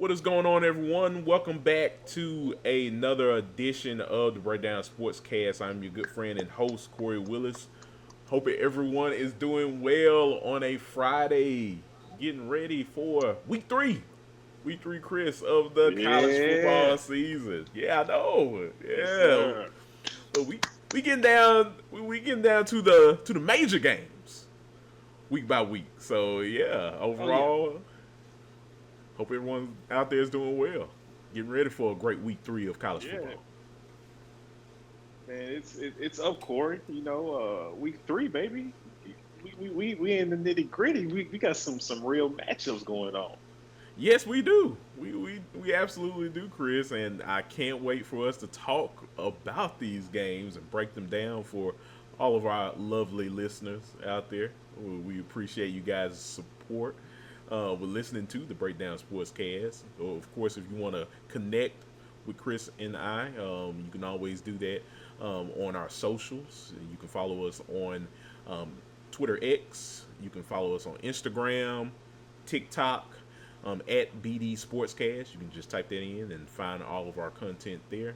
What is going on, everyone? Welcome back to another edition of the Breakdown Sportscast. I'm your good friend and host, Kory Willis. Hope everyone is doing well on a Friday, getting ready for week three. Week three, Chris, of the college Yeah. football season. Yeah, I know. Yes, Yeah, sir. but we getting down we getting down to the major games week by week. So yeah, Oh yeah. overall, hope everyone out there is doing well. Getting ready for a great week three of college Yeah. football. Man, it's up, Corey. Week three, baby. We in the nitty gritty. We got some real matchups going on. Yes, we do. We absolutely do, Chris, and I can't wait for us to talk about these games and break them down for all of our lovely listeners out there. We appreciate you guys' support with listening to the Breakdown Sportscast. Of course, if you want to connect with Chris and I, you can always do that on our socials. You can follow us on Twitter X. You can follow us on Instagram, TikTok, at BD Sportscast. You can just type that in and find all of our content there.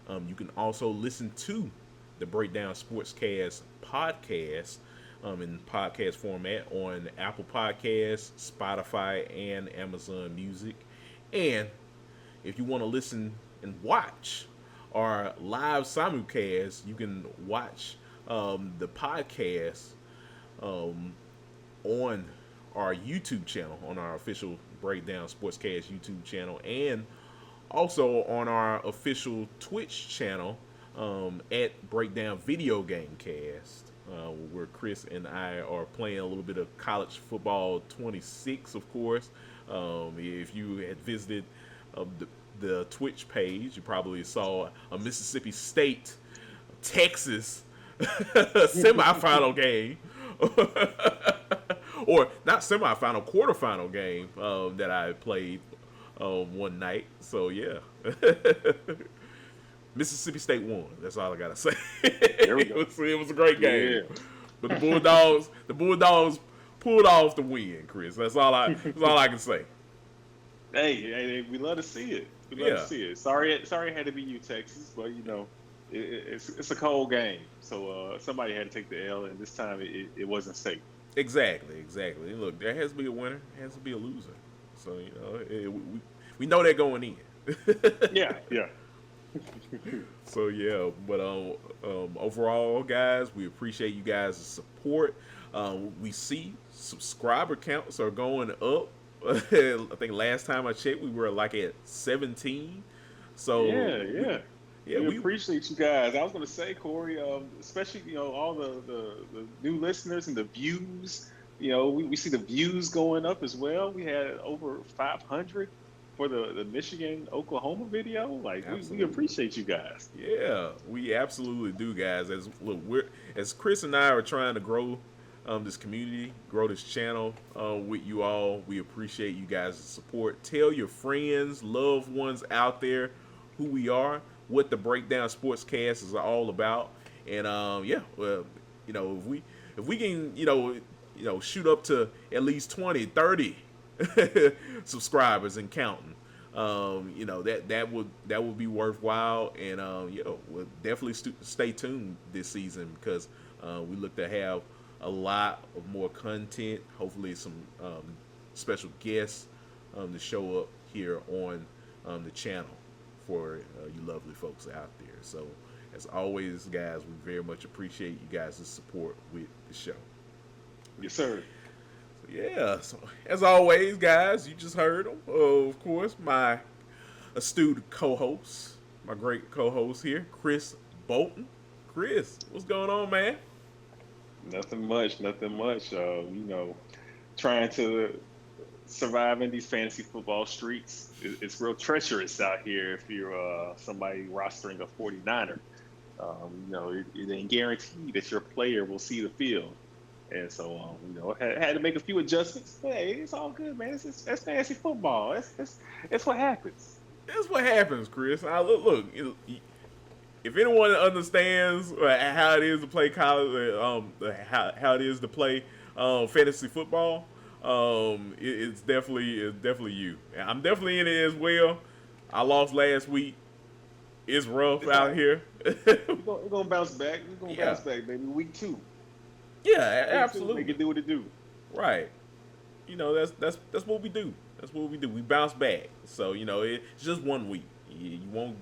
You can also listen to the Breakdown Sportscast podcast in podcast format on Apple Podcasts, Spotify, and Amazon Music. And if you want to listen and watch our live simulcast, you can watch the podcast on our YouTube channel, on our official Breakdown Sportscast YouTube channel, and also on our official Twitch channel at Breakdown Video Game Cast, where Chris and I are playing a little bit of college football 26, of course. If you had visited the Twitch page, you probably saw a Mississippi State Texas semifinal game. Or not semifinal, quarterfinal game that I played one night. So yeah, Mississippi State won. That's all I gotta say. There we go. It was a great game, Yeah. but the Bulldogs pulled off the win, Chris. That's all I can say. Hey, we love to see it. We love Yeah, to see it. Sorry, it had to be you, Texas, but it's a cold game. So somebody had to take the L, and this time it wasn't safe. exactly. Look, there has to be a winner, there has to be a loser. So we know that going in. Yeah, yeah. So yeah, but overall, guys, we appreciate you guys' support. We see subscriber counts are going up. I think last time I checked, we were like at 17. So Yeah, yeah. yeah, We we appreciate you guys. I was going to say, Corey, especially all the new listeners and the views. We see the views going up as well. We had over 500 for the Michigan Oklahoma video. Like we absolutely. appreciate you guys. Yeah, we absolutely do, guys. As Chris and I are trying to grow this community, grow this channel with you all. We appreciate you guys' support. Tell your friends, loved ones out there who we are, what the Breakdown Sportscast is all about, and yeah, well, if we can shoot up to at least 20, 30 subscribers and counting. That would be worthwhile, and we'll definitely stay tuned this season because we look to have a lot of more content. Hopefully, some special guests to show up here on the channel for you lovely folks out there. So, as always, guys, we very much appreciate you guys' support with the show. Yes, sir. Yeah, so as always, guys, you just heard him. Of course, my astute co-host, my great co-host here, Chris Bolton. Chris, what's going on, man? Nothing much. Nothing much. Trying to survive in these fantasy football streets. It's real treacherous out here if you're somebody rostering a 49er. It ain't guaranteed that your player will see the field. And so, had to make a few adjustments. Hey, it's all good, man. That's fantasy football. It's what happens. That's what happens, Chris. Look, if anyone understands how it is to play college, how it is to play fantasy football, It's definitely you. And I'm definitely in it as well. I lost last week. It's rough It's all out right. here. We're gonna bounce back. We're gonna Yeah, bounce back, baby. Week two. yeah, Week two, make absolutely. it do what it do. Right. That's what we do. That's what we do. We bounce back. So it's just 1 week. You won't.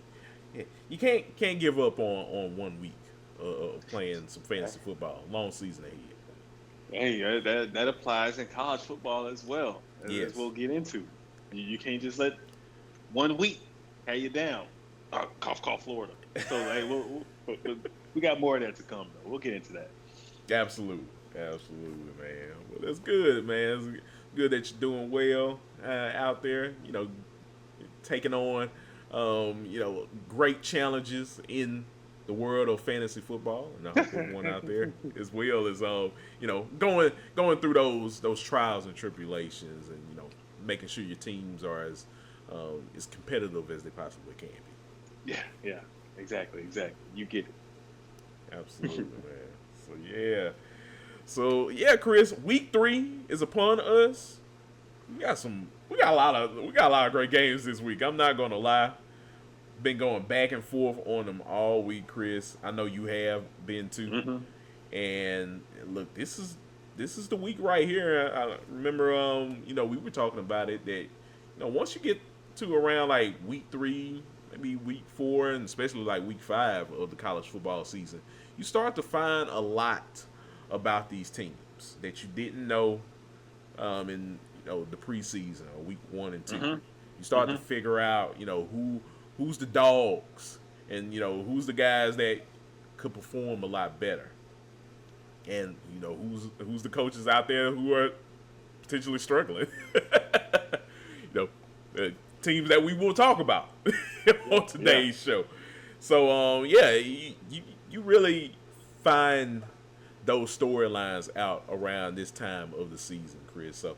You can't give up on 1 week of playing some fantasy football. Long season ahead. Hey, that applies in college football as well, as Yes. we'll get into. You can't just let 1 week have you down. Cough, cough, Florida. So hey, we got more of that to come though. We'll get into that. Absolutely. Absolutely, man. Well, that's good, man. It's good that you're doing well out there. Taking on great challenges in the world of fantasy football, and I hope everyone out there as well is going through those trials and tribulations, and making sure your teams are as competitive as they possibly can be. Yeah, exactly. You get Absolutely, it. man. So yeah, Chris. Week 3 is upon us. We got a lot of great games this week. I'm not gonna lie. Been going back and forth on them all week, Chris. I know you have been too. hmm And look, this is the week right here. I remember, we were talking about it that, once you get to around like week 3, maybe week 4, and especially like week 5 of the college football season, you start to find a lot about these teams that you didn't know in the preseason or week 1 and 2. hmm You start hmm to figure out who's the dogs and who's the guys that could perform a lot better, and who's the coaches out there who are potentially struggling. you Teams that we will talk about Yeah, on yeah. today's show. So yeah, you really find those storylines out around this time of the season, Chris. So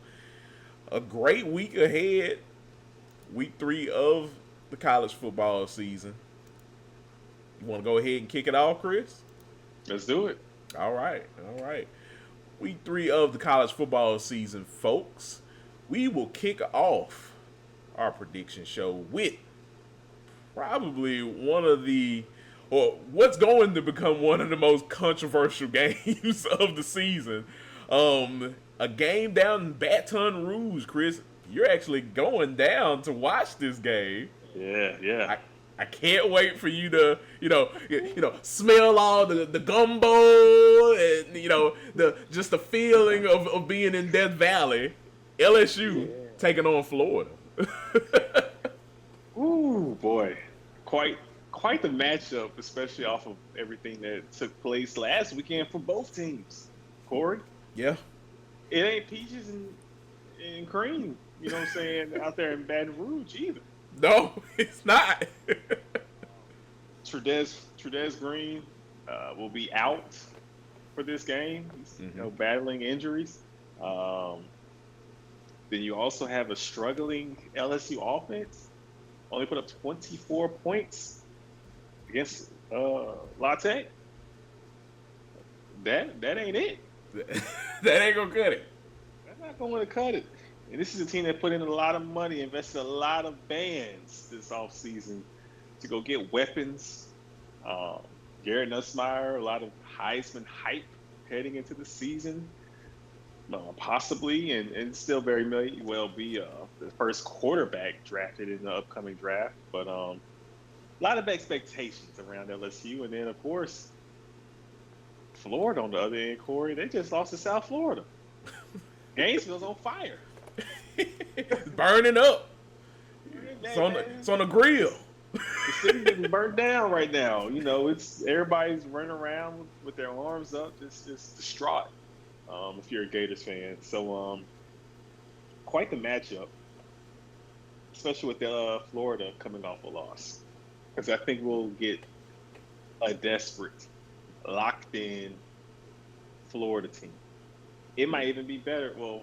a great week ahead, week 3 of the college football season. You want to go ahead and kick it off, Chris? Let's do it. All right, all right. Week 3 of the college football season, folks. We will kick off our prediction show with probably what's going to become one of the most controversial games of the season. A game down in Baton Rouge, Chris. You're actually going down to watch this game. Yeah. I can't wait for you to smell all the gumbo and the feeling of being in Death Valley. LSU Yeah. taking on Florida. Ooh, boy, quite the matchup, especially off of everything that took place last weekend for both teams. Kory, Yeah. it ain't peaches and cream, you know what I'm saying, out there in Baton Rouge either. No, it's not. Trudez Green will be out for this game. He's battling injuries. Then you also have a struggling LSU offense. Only put up 24 points against La Tech. That ain't it. That ain't gonna cut it. That's not going to cut it. And this is a team that put in a lot of money, invested a lot of bands this offseason to go get weapons. Garrett Nussmeier, a lot of Heisman hype heading into the season. Possibly, and still very may well be the first quarterback drafted in the upcoming draft. But a lot of expectations around LSU. And then, of course, Florida on the other end, Kory, they just lost to South Florida. Gainesville's on fire. It's burning up. It's on the grill. The city's getting burnt down right now. It's everybody's running around with their arms up, just distraught. If you're a Gators fan, so quite the matchup, especially with Florida coming off a loss, because I think we'll get a desperate, locked-in Florida team. It might even be better. Well,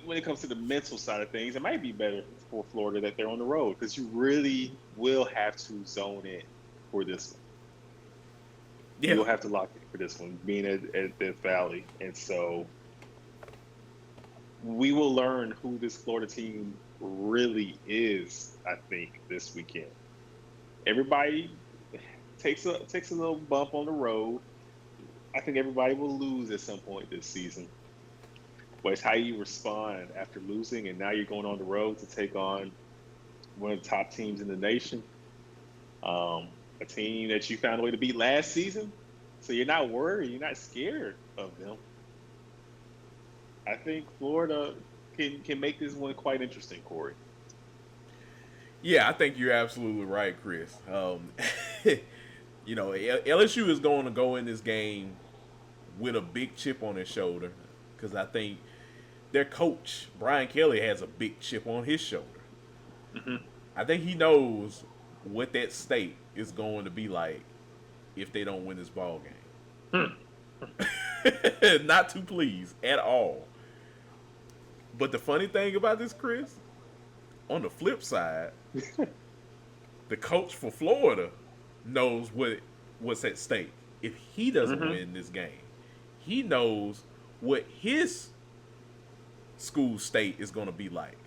when it comes to the mental side of things, it might be better for Florida that they're on the road because you really will have to zone in for this one. Yeah. You'll have to lock in for this one, being at Death Valley. And so we will learn who this Florida team really is, I think, this weekend. Everybody takes a little bump on the road. I think everybody will lose at some point this season. But it's how you respond after losing, and now you're going on the road to take on one of the top teams in the nation, a team that you found a way to beat last season. So you're not worried, you're not scared of them. I think Florida can make this one quite interesting, Kory. Yeah, I think you're absolutely right, Chris. LSU is going to go in this game with a big chip on his shoulder because I think their coach Brian Kelly has a big chip on his shoulder. Mm-hmm. I think he knows what that state is going to be like if they don't win this ball game. Not too pleased at all. But the funny thing about this, Chris, on the flip side, the coach for Florida knows what's at stake. If he doesn't win this game, he knows what his school state is going to be like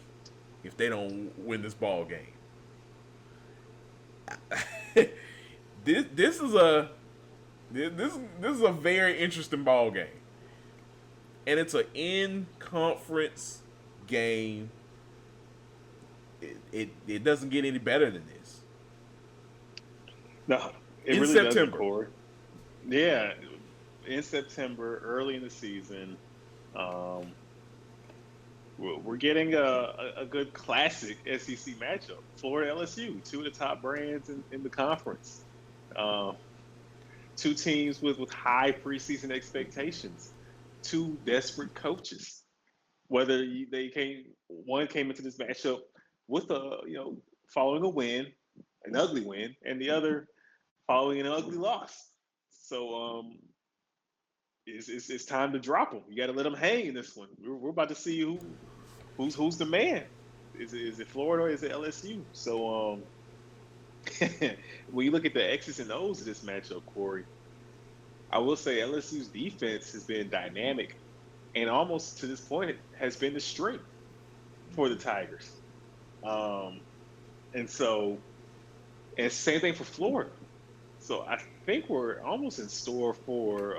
if they don't win this ball game. This is a very interesting ball game, and it's an in conference game. It doesn't get any better than this. No, it in really September. doesn't, Kory. Yeah, in September, early in the season, we're getting a good classic SEC matchup. Florida LSU, two of the top brands in the conference. Two teams with high preseason expectations. Two desperate coaches. Whether one came into this matchup with following a win, an ugly win, and the other following an ugly loss. So it's time to drop them. You got to let them hang in this one. We're about to see who's the man. Is it Florida or is it LSU? So when you look at the X's and O's of this matchup, Kory, I will say LSU's defense has been dynamic and almost to this point has been the strength for the Tigers. And same thing for Florida. So I think we're almost in store for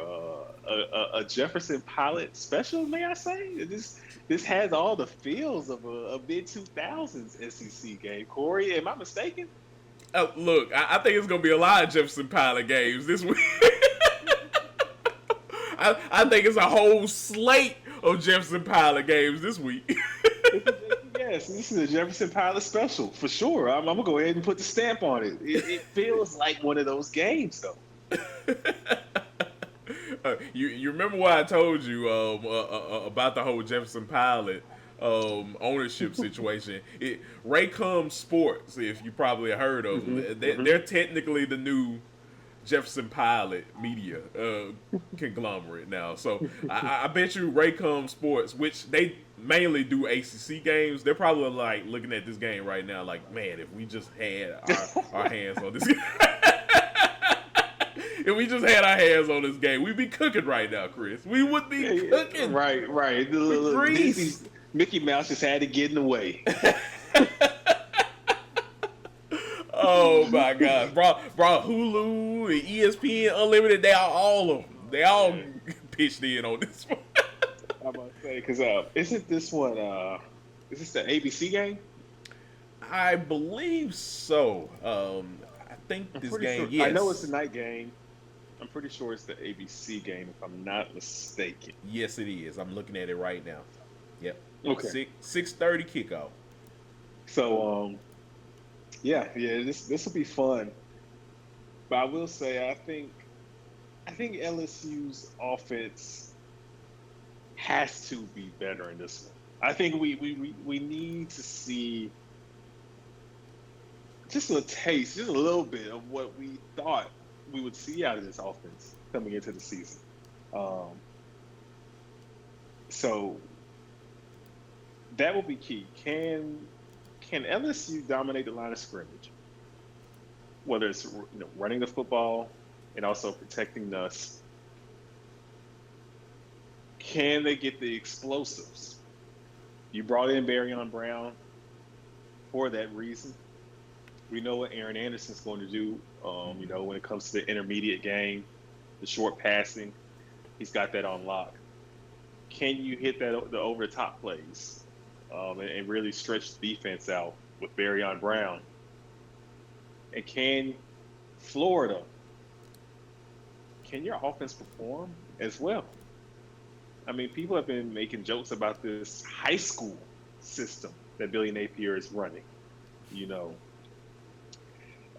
a Jefferson Pilot special, may I say? This has all the feels of a mid-2000s SEC game. Kory, am I mistaken? Oh, look, I think it's going to be a lot of Jefferson Pilot games this week. I think it's a whole slate of Jefferson Pilot games this week. Yes, this is a Jefferson Pilot special for sure. I'm gonna go ahead and put the stamp on it. It feels like one of those games, though. You remember what I told you about the whole Jefferson Pilot ownership situation? Raycom Sports, if you probably heard of them, they're technically the new Jefferson Pilot media conglomerate now. So I bet you Raycom Sports, which they mainly do ACC games, they're probably like looking at this game right now like, man, if we just had our hands on this if we just had our hands on this game, we'd be cooking right now, Chris. We would be cooking. Right. Mickey Mouse just had to get in the way. Oh my God, brought Hulu and ESPN Unlimited. They are all of them. They all pitched in on this one. I'm about to say, because isn't this one? Is this the ABC game? I believe so. I think this game. Sure. Yes. I know it's a night game. I'm pretty sure it's the ABC game, if I'm not mistaken. Yes, it is. I'm looking at it right now. Yep. Okay. 6:30 kickoff. So, this will be fun. But I will say, I think LSU's offense has to be better in this one. I think we need to see just a taste, just a little bit of what we thought we would see out of this offense coming into the season. So that will be key. Can LSU dominate the line of scrimmage? Whether it's running the football and also protecting us. Can they get the explosives? You brought in Barryon Brown for that reason. We know what Aaron Anderson's going to do. When it comes to the intermediate game, the short passing, he's got that on lock. Can you hit the over the top plays and really stretch the defense out with Barryon Brown? And Florida, can your offense perform as well? I mean, people have been making jokes about this high school system that Billy Napier is running. You know,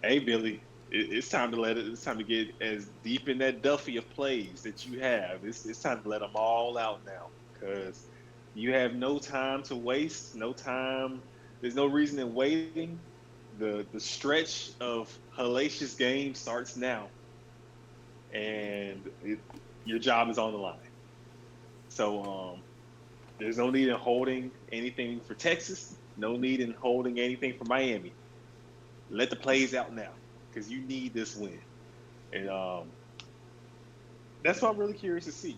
hey Billy, it's time to It's time to get as deep in that Duffy of plays that you have. It's time to let them all out now because you have no time to waste. No time. There's no reason in waiting. The stretch of hellacious games starts now, and your job is on the line. So there's no need in holding anything for Texas. No need in holding anything for Miami. Let the plays out now because you need this win. And that's what I'm really curious to see.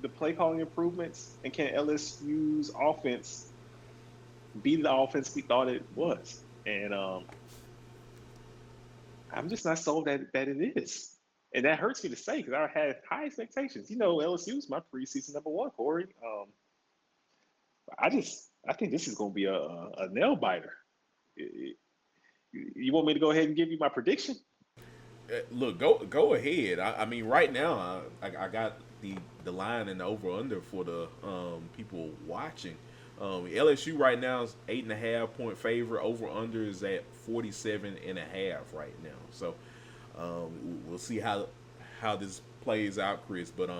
The play calling improvements, and can LSU's offense be the offense we thought it was? And I'm just not sold that it is. And that hurts me to say because I had high expectations. LSU's my preseason number one, Kory. I think this is going to be a nail biter. You want me to go ahead and give you my prediction? Look, go ahead. I mean, right now, I got the line and the over under for the people watching. LSU right now is 8.5 point favorite. Over under is at 47.5 right now. So we'll see how this plays out, Chris. But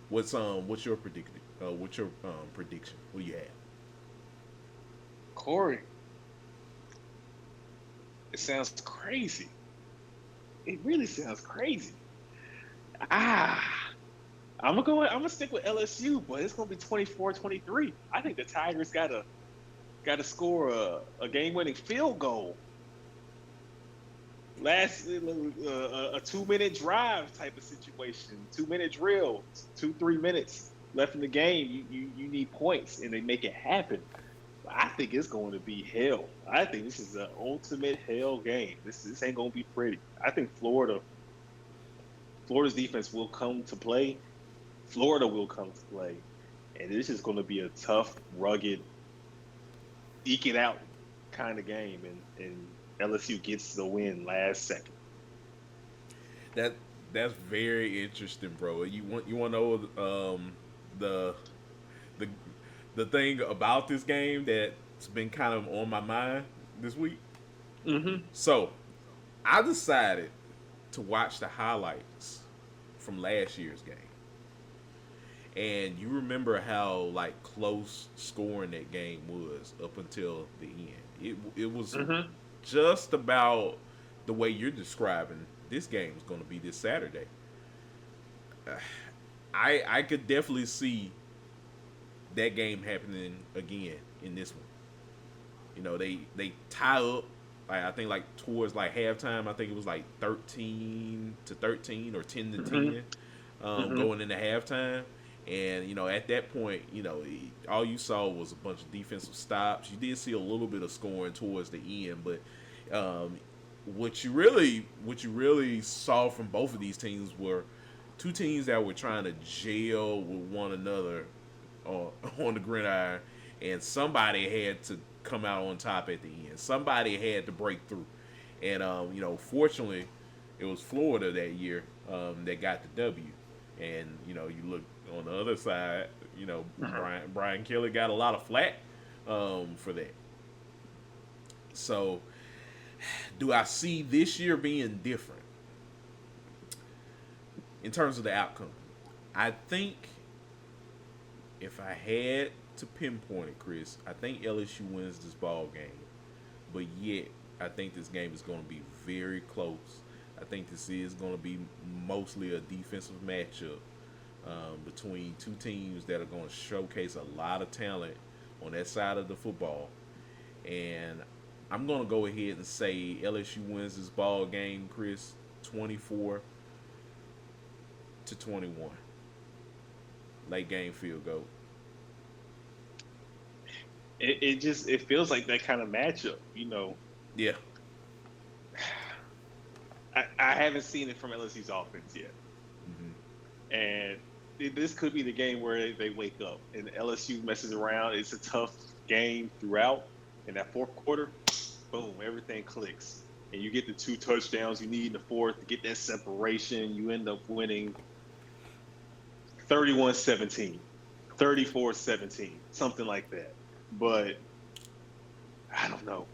what's your prediction? What's your prediction? What do you have? Kory, it sounds crazy. It really sounds crazy. I'm gonna stick with LSU, but it's gonna be 24-23. I think the Tigers gotta score a game-winning field goal. Last a 2-minute drive type of situation, 2-minute drill, 2-3 minutes left in the game. You need points, and they make it happen. I think it's going to be hell. I think this is the ultimate hell game. This ain't going to be pretty. I think Florida's defense will come to play. Florida will come to play. And this is going to be a tough, rugged, eke it out kind of game. And LSU gets the win last second. That's very interesting, bro. You want to know the the thing about this game that's been kind of on my mind this week? Mm-hmm. So I decided to watch the highlights from last year's game. And you remember how close scoring that game was up until the end. It was just about the way you're describing this game is going to be this Saturday. I could definitely see that game happening again in this one. They tie up. I think towards halftime. I think it was 13-13 or 10-10 going into halftime. And at that point, all you saw was a bunch of defensive stops. You did see a little bit of scoring towards the end, but what you really saw from both of these teams were two teams that were trying to gel with one another on the gridiron, and somebody had to come out on top at the end. Somebody had to break through, and fortunately, it was Florida that year that got the W. And you look on the other side, Brian Kelly got a lot of flack for that. So, do I see this year being different in terms of the outcome? I think if I had to pinpoint it, Chris, I think LSU wins this ball game. But yet, I think this game is going to be very close. I think this is going to be mostly a defensive matchup between two teams that are going to showcase a lot of talent on that side of the football. And I'm going to go ahead and say LSU wins this ball game, Chris, 24-21. Late game field goal. it feels like that kind of matchup. Yeah. I haven't seen it from LSU's offense yet, Hmm. and this could be the game where they wake up and LSU messes around. It's a tough game throughout, in that fourth quarter, boom, everything clicks, and you get the 2 touchdowns you need in the fourth to get that separation. You end up winning 31-17, 34-17, something like that. But I don't know.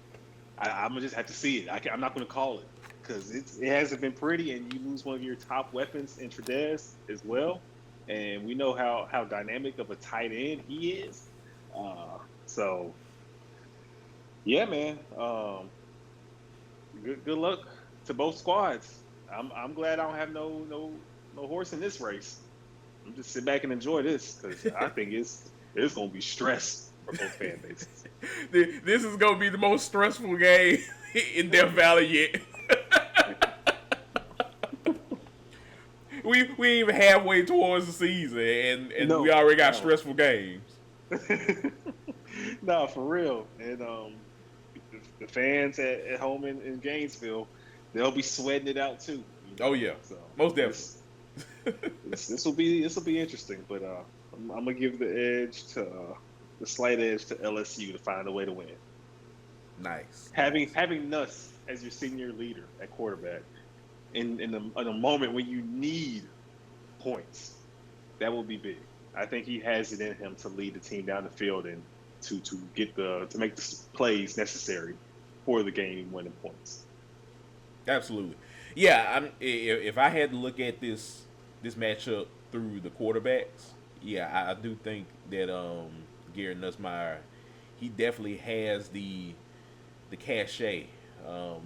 I'm gonna just have to see it. I'm not gonna call it because it hasn't been pretty, and you lose one of your top weapons in Trudez as well. And we know how dynamic of a tight end he is. So yeah, man. Good luck to both squads. I'm glad I don't have no horse in this race. I'm just sit back and enjoy this because I think it's gonna be stress for both fan bases. This is gonna be the most stressful game in Death Valley yet. We ain't even halfway towards the season, and we No, already got no. stressful games. No, for real. And the fans at home in Gainesville, they'll be sweating it out too. Oh yeah, So most definitely. this will be interesting. But I'm gonna give the slight edge to LSU to find a way to win. Nice. Having Nuss as your senior leader at quarterback in a moment when you need points, that will be big. I think he has it in him to lead the team down the field and to make the plays necessary for the game winning points. Absolutely. Yeah, if I had to look at this matchup through the quarterbacks, yeah, I do think that Gary Nussmeier, he definitely has the cachet, um,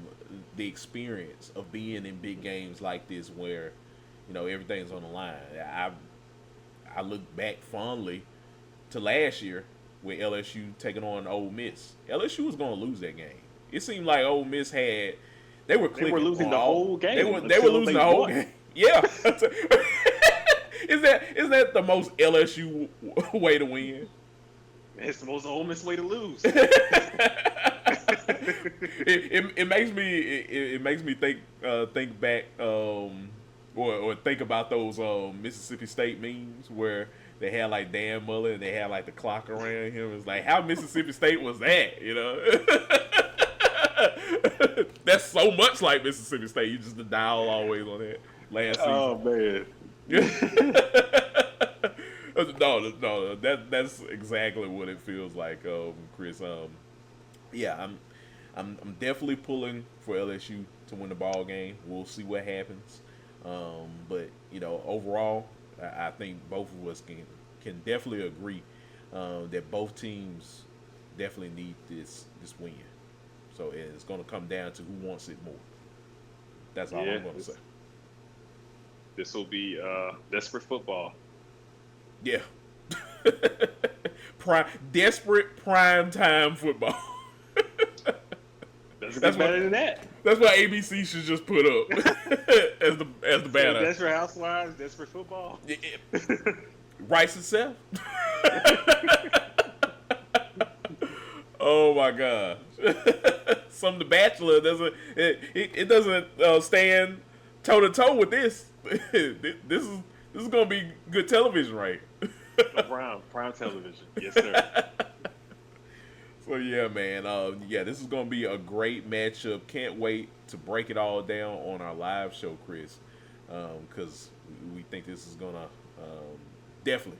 the experience of being in big games like this where everything's on the line. I look back fondly to last year with LSU taking on Ole Miss. LSU was going to lose that game. It seemed like Ole Miss they were They were clicking losing on the all. whole They game were until losing they the whole won. game. Yeah. Isn't that the most LSU way to win? It's the most Ole Miss way to lose. It makes me think back or think about those Mississippi State memes where they had like Dan Mullen and they had like the clock around him. It's like how Mississippi State was that. That's so much like Mississippi State. You just the dial always on that last season. Oh man. No, that's exactly what it feels like, Chris. Yeah, I'm definitely pulling for LSU to win the ball game. We'll see what happens. But overall, I think both of us can definitely agree that both teams definitely need this win. So it's going to come down to who wants it more. That's all Yeah, I'm going to say. this will be desperate football. Yeah. Desperate prime time football. Doesn't That's get better what than that. that's what ABC should just put up as the banner. Desperate Housewives, desperate football. Writes itself. Oh my god. The Bachelor doesn't it doesn't stand toe to toe with this. This is gonna be good television, right? Prime television. Yes, sir. So yeah, man. Yeah, this is gonna be a great matchup. Can't wait to break it all down on our live show, Chris. Because we think this is gonna definitely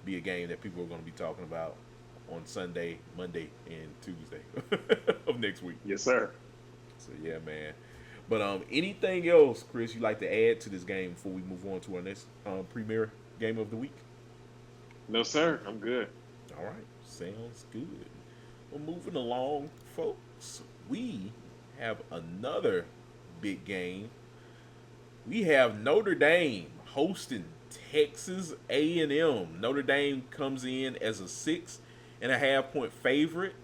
be a game that people are gonna be talking about on Sunday, Monday, and Tuesday of next week. Yes, sir. So yeah, man. But anything else, Chris, you'd like to add to this game before we move on to our next premier game of the week? No, sir. I'm good. All right, sounds good. Well, moving along, folks, we have another big game. We have Notre Dame hosting Texas A&M. Notre Dame comes in as a 6.5-point favorite.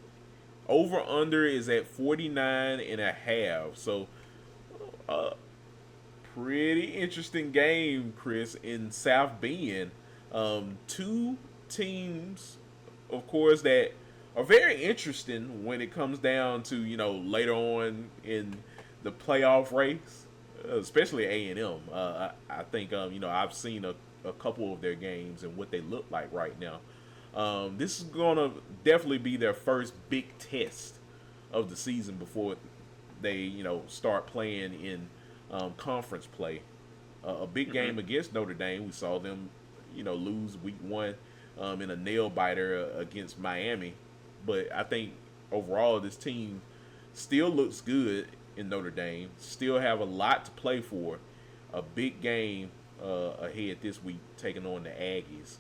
Over under is at 49.5. So, pretty interesting game, Chris, in South Bend. Two teams, of course, that are very interesting when it comes down to later on in the playoff race, especially A&M. I think I've seen a couple of their games and what they look like right now. This is gonna definitely be their first big test of the season before they start playing in conference play. A big Hmm. game against Notre Dame. We saw them lose week 1 in a nail biter against Miami, but I think overall this team still looks good in Notre Dame. Still have a lot to play for. A big game ahead this week, taking on the Aggies.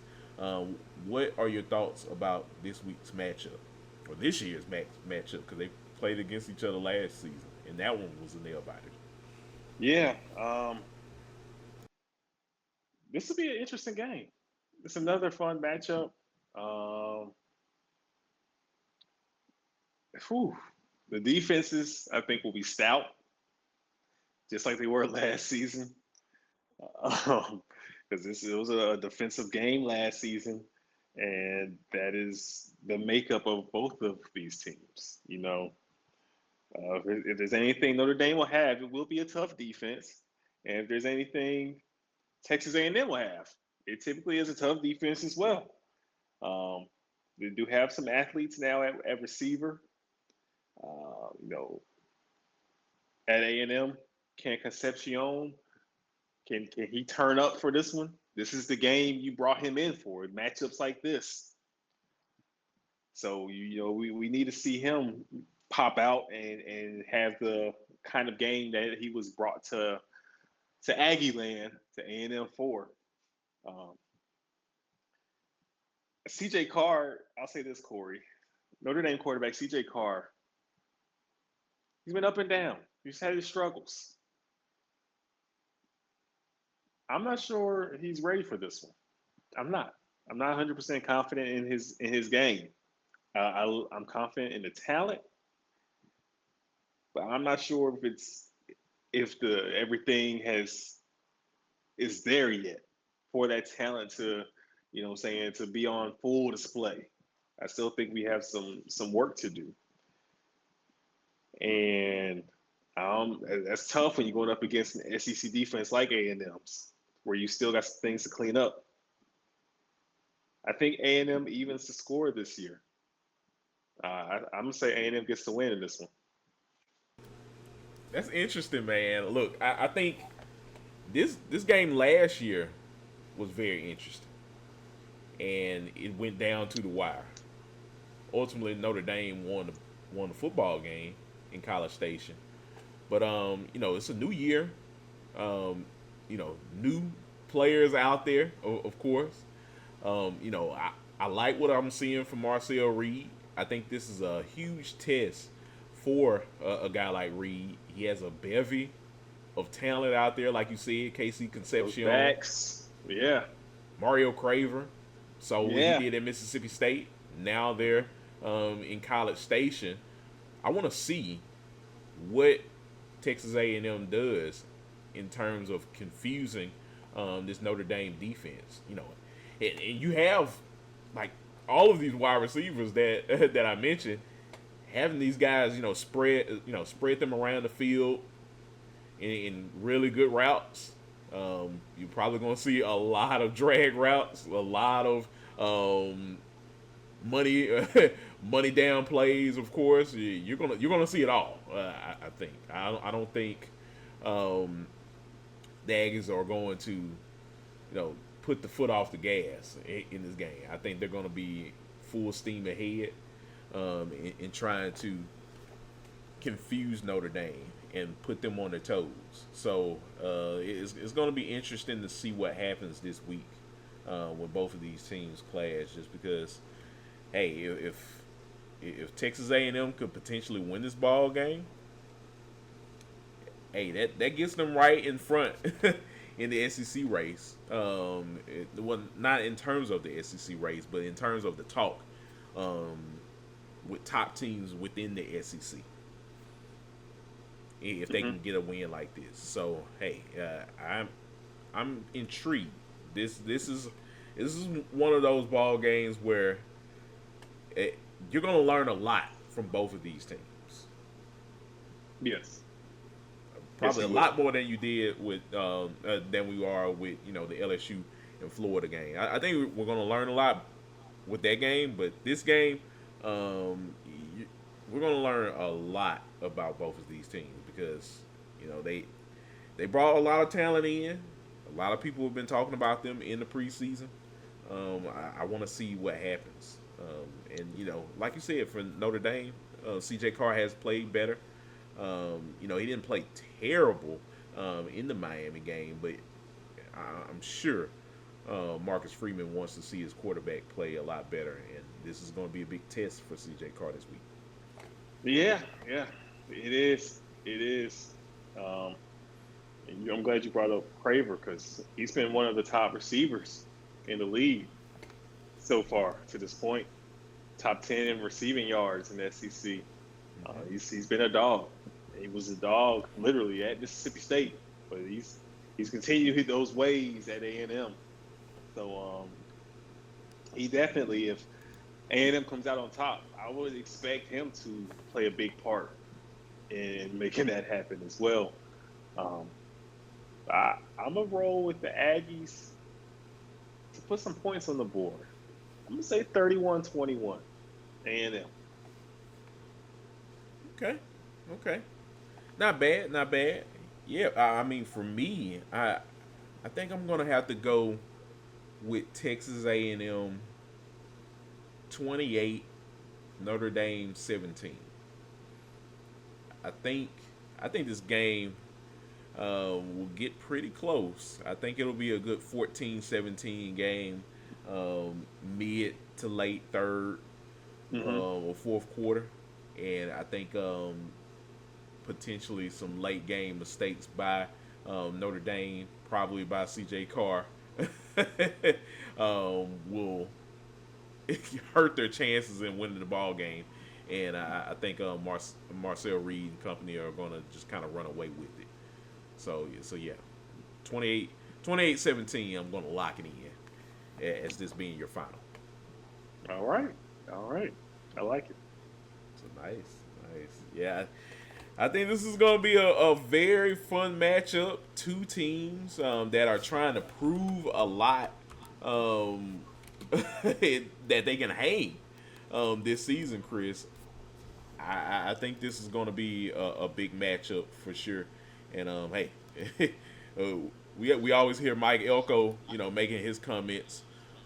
What are your thoughts about this week's matchup, or this year's matchup? Because they played against each other last season, and that one was a nail biter. Yeah, this will be an interesting game. It's another fun matchup. Um, whew. The defenses, I think, will be stout, just like they were last season. Because this it was a defensive game last season, and that is the makeup of both of these teams. If there's anything Notre Dame will have, it will be a tough defense, and if there's anything Texas A&M will have, it typically is a tough defense as well. Um, they do have some athletes now at receiver. Uh, you know, at A&M, can Concepcion can he turn up for this one? This is the game you brought him in for. Matchups like this. So we need to see him pop out and have the kind of game that he was brought to Aggie Land, to A&M for. Um, CJ Carr, I'll say this, Kory. Notre Dame quarterback CJ Carr, he's been up and down. He's had his struggles. I'm not sure he's ready for this one. I'm not. I'm not 100% confident in his game. I'm confident in the talent, but I'm not sure if the everything has is there yet for that talent to, saying, to be on full display. I still think we have some work to do, and that's tough when you're going up against an SEC defense like A&M's, where you still got some things to clean up. I think A&M evens the score this year. I'm gonna say A&M gets the win in this one. That's interesting, man. Look, I think this game last year was very interesting, and it went down to the wire. Ultimately, Notre Dame won the football game in College Station. But it's a new year. New players out there, of course. I like what I'm seeing from Marcel Reed. I think this is a huge test for a guy like Reed. He has a bevy of talent out there, like you said, Casey Those Concepcion, backs, yeah, Mario Craver. So what he yeah. did at Mississippi State, now they're in College Station. I want to see what Texas A&M does in terms of confusing this Notre Dame defense. And you have like all of these wide receivers that that I mentioned, having these guys, spread them around the field in really good routes. You're probably going to see a lot of drag routes, a lot of money money down plays. Of course, you're gonna see it all. I think. I don't think the Aggies are going to put the foot off the gas in this game. I think they're going to be full steam ahead in trying to confuse Notre Dame and put them on their toes. So it's going to be interesting to see what happens this week when both of these teams clash. Just because, hey, if Texas A&M could potentially win this ball game, hey, that gets them right in front in the SEC race. Well, not in terms of the SEC race, but in terms of the talk with top teams within the SEC. If they Hmm. can get a win like this, so hey, I'm intrigued. This is one of those ball games where you're going to learn a lot from both of these teams. Yes. Yes, Probably he a will. lot more than you did with than we are with the LSU and Florida game. I think we're going to learn a lot with that game, but this game, um, you, we're going to learn a lot about both of these teams because they brought a lot of talent in. A lot of people have been talking about them in the preseason. I want to see what happens. And like you said, for Notre Dame, CJ Carr has played better. He didn't play terrible in the Miami game, but I'm sure Marcus Freeman wants to see his quarterback play a lot better, and this is going to be a big test for CJ Carr this week. Yeah, yeah, it is. It is. Um, and I'm glad you brought up Craver because he's been one of the top receivers in the league so far to this point. Top 10 in receiving yards in the SEC. He's been a dog. He was a dog literally at Mississippi State, but he's continued those ways at A&M. So he definitely, if A&M comes out on top, I would expect him to play a big part in making that happen as well. Um, I'm gonna roll with the Aggies to put some points on the board. I'm gonna say 31-21, A&M. Okay, okay, not bad, not bad. Yeah, I mean, for me, I think I'm gonna have to go with Texas A&M 28, Notre Dame 17. I think I think this game will get pretty close. I think it'll be a good 14-17 game, mid to late third Mm-hmm. or fourth quarter, and I think potentially some late game mistakes by Notre Dame, probably by CJ Carr, will hurt their chances in winning the ball game. And I think Marcel Reed and company are going to just kind of run away with it. So yeah, 28-17, I'm going to lock it in as this being your final. All right. All right. I like it. So nice. Yeah, I think this is going to be a very fun matchup. Two teams that are trying to prove a lot um, that they can hang this season, Chris. I think this is going to be a big matchup for sure. And hey, uh, we always hear Mike Elko, making his comments,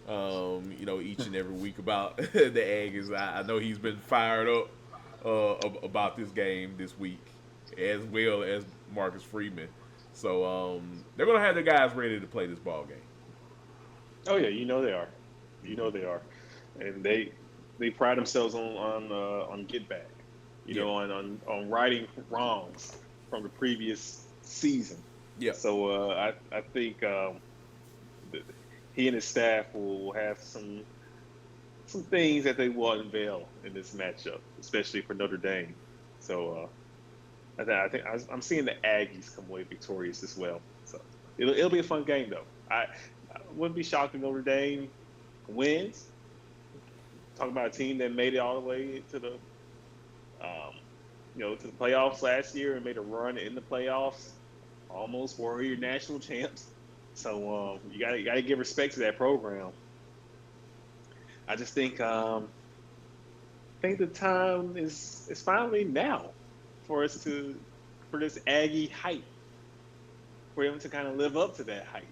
each and every week about the Aggies. I know he's been fired up about this game this week, as well as Marcus Freeman. So they're gonna have the guys ready to play this ball game. Oh yeah, you know they are. You know they are, and they pride themselves on get back. Yeah, On righting wrongs from the previous season. yeah, So I think he and his staff will have some things that they will unveil in this matchup, especially for Notre Dame. So I'm seeing the Aggies come away victorious as well. So it'll be a fun game though. I wouldn't be shocked if Notre Dame wins. Talking about a team that made it all the way to the to the playoffs last year and made a run in the playoffs, almost were your national champs. So you gotta give respect to that program. I just think the time is finally now for us for this Aggie hype, for them to kind of live up to that hype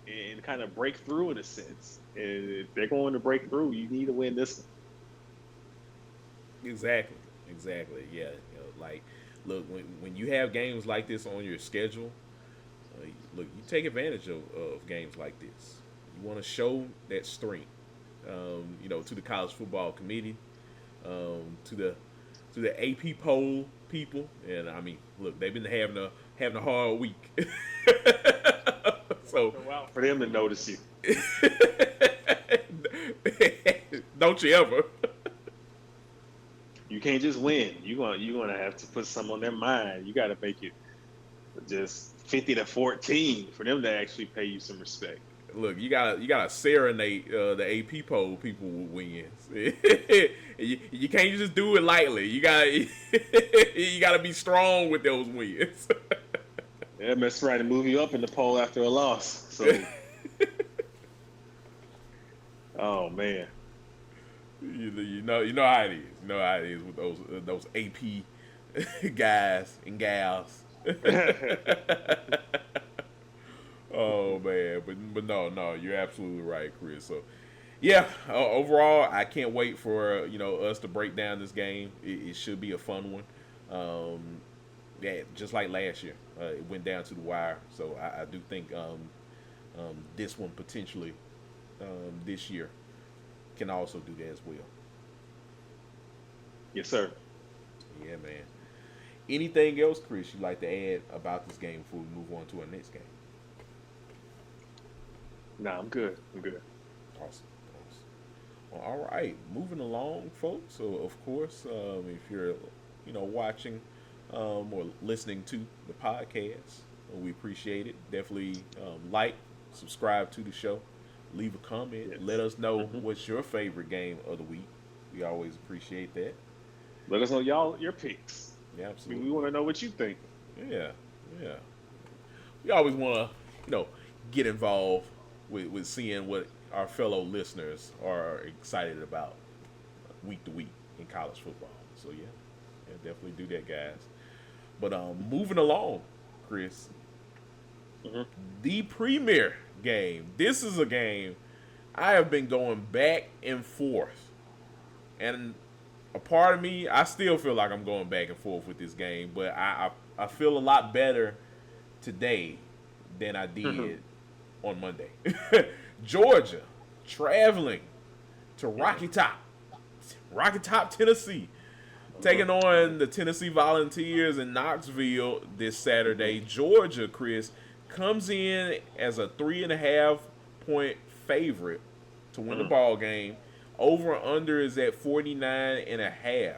and kind of break through in a sense. And if they're going to break through, you need to win this one. exactly. Yeah, like look when you have games like this on your schedule, look, you take advantage of games like this. You want to show that strength, to the college football committee, to the AP poll people, and I mean, look, they've been having a hard week, so So out for them to notice you. don't you ever. You can't just win. You gonna have to put some on their mind. You got to make it just 50-14 for them to actually pay you some respect. Look, you gotta serenade the AP poll people with wins. You can't just do it lightly. You gotta be strong with those wins. Yeah, mess around and move you up in the poll after a loss. So, oh man. You know how it is. You know how it is with those AP guys and gals. Oh man, but no, you're absolutely right, Chris. So yeah, overall, I can't wait for us to break down this game. It should be a fun one. Yeah, just like last year, it went down to the wire. So I do think this one potentially this year can also do that as well. Yes, sir. Yeah, man. Anything else, Chris, you'd like to add about this game before we move on to our next game? Nah, I'm good. I'm good. Awesome. Well, all right, moving along, folks. So, of course, if you're, watching or listening to the podcast, we appreciate it. Definitely like, subscribe to the show, leave a comment, Yes. let us know what's your favorite game of the week. We always appreciate that. Let us know your picks. Yeah, absolutely. We want to know what you think. Yeah. We always want to, get involved with seeing what our fellow listeners are excited about week to week in college football. So yeah, definitely do that, guys. But moving along, Chris, the premier game. This is a game I have been going back and forth, and a part of me, I still feel like I'm going back and forth with this game, but I feel a lot better today than I did on Monday. Georgia traveling to Rocky Top, Tennessee, taking on the Tennessee Volunteers in Knoxville this Saturday. Georgia, Chris, comes in as a 3.5-point favorite to win the ball game. Over under is at 49.5.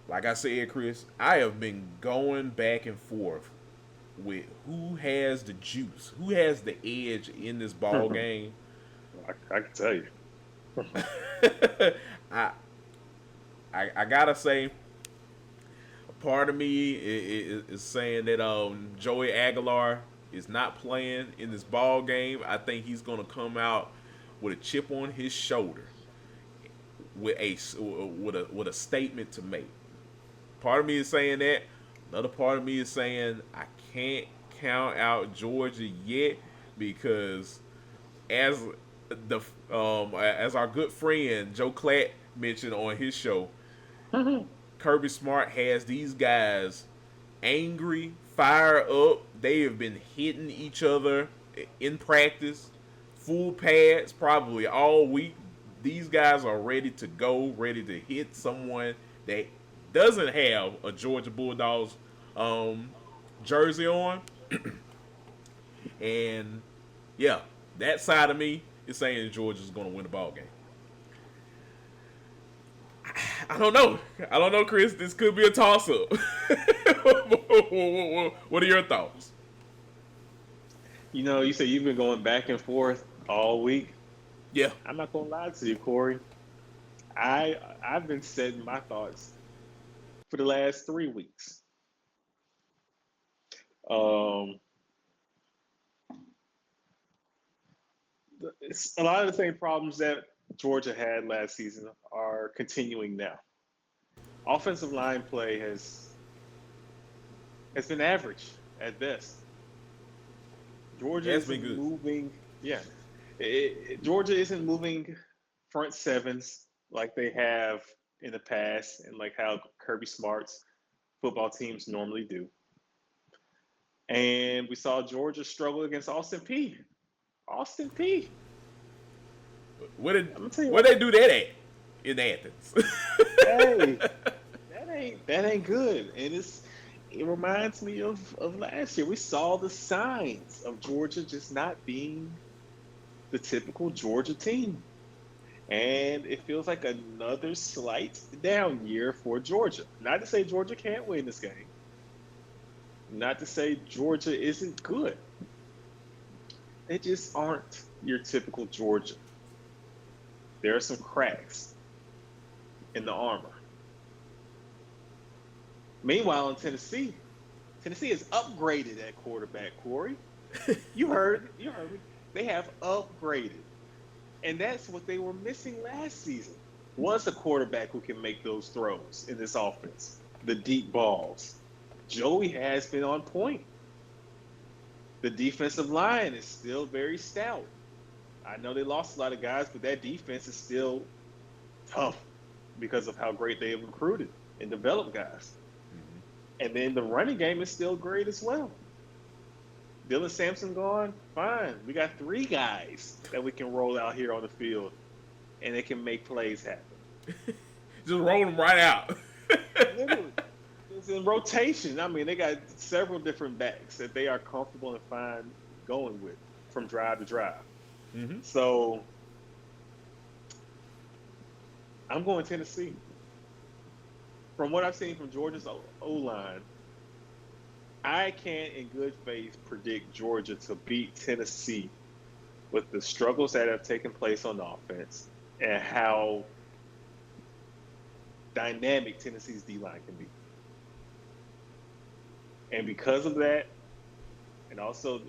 Like I said, Chris, I have been going back and forth with who has the juice, who has the edge in this ball game. I can tell you. I gotta say, a part of me is saying that Joey Aguilar is not playing in this ball game. I think he's gonna come out with a chip on his shoulder, with a statement to make. Part of me is saying that. Another part of me is saying I can't count out Georgia yet, because as our good friend Joe Klatt mentioned on his show, Kirby Smart has these guys angry, fired up. They have been hitting each other in practice, full pads probably all week. These guys are ready to go, ready to hit someone that doesn't have a Georgia Bulldogs jersey on. And yeah, that side of me is saying Georgia's going to win the ball game. I don't know, Chris. This could be a toss-up. What are your thoughts? You say you've been going back and forth all week. Yeah. I'm not gonna lie to you, Kory. I've been setting my thoughts for the last 3 weeks. It's a lot of the same problems that Georgia had last season are continuing now. Offensive line play has been average at best. Georgia isn't moving. Yeah, Georgia isn't moving front sevens like they have in the past, and like how Kirby Smart's football teams normally do. And we saw Georgia struggle against Austin P. Austin P. Where they do that at in Athens? Hey, that ain't good, and it reminds me of last year. We saw the signs of Georgia just not being the typical Georgia team, and it feels like another slight down year for Georgia. Not to say Georgia can't win this game. Not to say Georgia isn't good. They just aren't your typical Georgia. There are some cracks in the armor. Meanwhile, in Tennessee, Tennessee has upgraded at quarterback, Kory. You heard me. They have upgraded. And that's what they were missing last season. Was a quarterback who can make those throws in this offense, the deep balls. Joey has been on point. The defensive line is still very stout. I know they lost a lot of guys, but that defense is still tough because of how great they have recruited and developed guys. And then the running game is still great as well. Dylan Sampson gone, fine. We got three guys that we can roll out here on the field, and they can make plays happen. Just roll them right out. Literally, it's in rotation. I mean, they got several different backs that they are comfortable and fine going with from drive to drive. Mm-hmm. So I'm going Tennessee. From what I've seen from Georgia's O-line, I can't in good faith predict Georgia to beat Tennessee with the struggles that have taken place on offense and how dynamic Tennessee's D-line can be. And because of that, and also,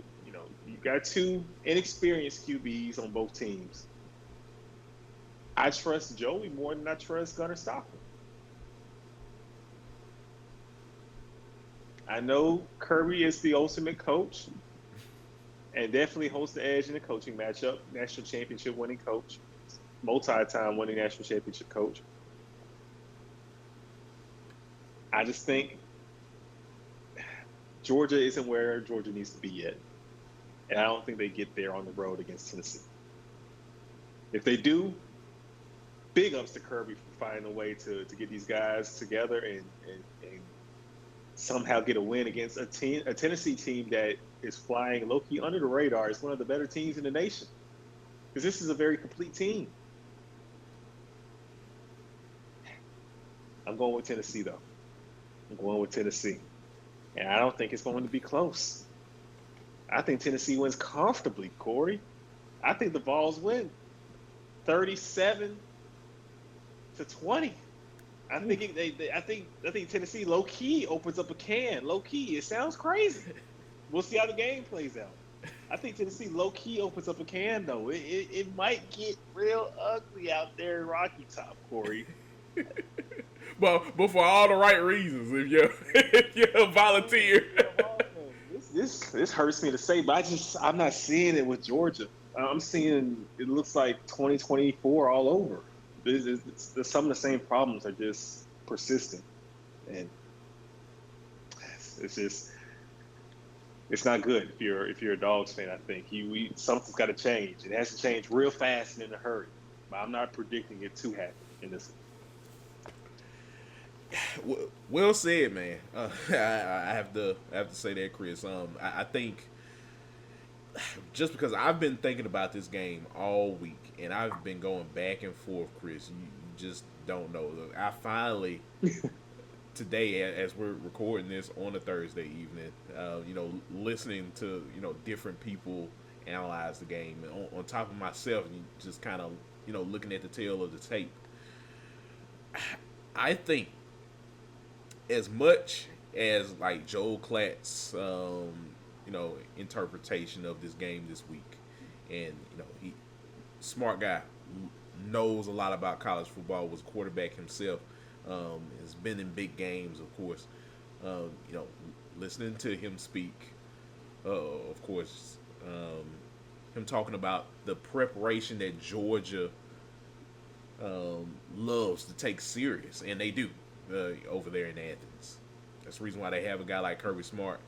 you've got two inexperienced QBs on both teams. I trust Joey more than I trust Gunnar Stockton. I know Kory is the ultimate coach and definitely holds the edge in the coaching matchup. National championship winning coach, multi-time winning national championship coach. I just think Georgia isn't where Georgia needs to be yet. And I don't think they get there on the road against Tennessee. If they do, big ups to Kirby for finding a way to get these guys together and somehow get a win against a Tennessee team that is flying low-key under the radar. It's one of the better teams in the nation. Because this is a very complete team. I'm going with Tennessee, though. I'm going with Tennessee. And I don't think it's going to be close. I think Tennessee wins comfortably, Kory. I think the Vols win 37-20. I think Tennessee low key opens up a can. Low key, it sounds crazy. We'll see how the game plays out. I think Tennessee low key opens up a can though. It might get real ugly out there in Rocky Top, Kory. but for all the right reasons, if you're a volunteer. This hurts me to say, but I'm not seeing it with Georgia. I'm seeing it looks like 2024 all over. Some of the same problems are just persistent, and it's not good if you're a Dogs fan. I think something's got to change. It has to change real fast and in a hurry. But I'm not predicting it to happen in this. Well said, man. I have to say that, Chris. I think just because I've been thinking about this game all week, and I've been going back and forth, Chris. You just don't know. I finally today, as we're recording this on a Thursday evening, listening to different people analyze the game, and on top of myself, just kind of looking at the tail of the tape. I think as much as like Joel Klatt's interpretation of this game this week, and he smart guy, knows a lot about college football, was a quarterback himself, has been in big games, of course. Listening to him speak, of course, him talking about the preparation that Georgia loves to take serious, and they do over there in Athens. That's the reason why they have a guy like Kirby Smart.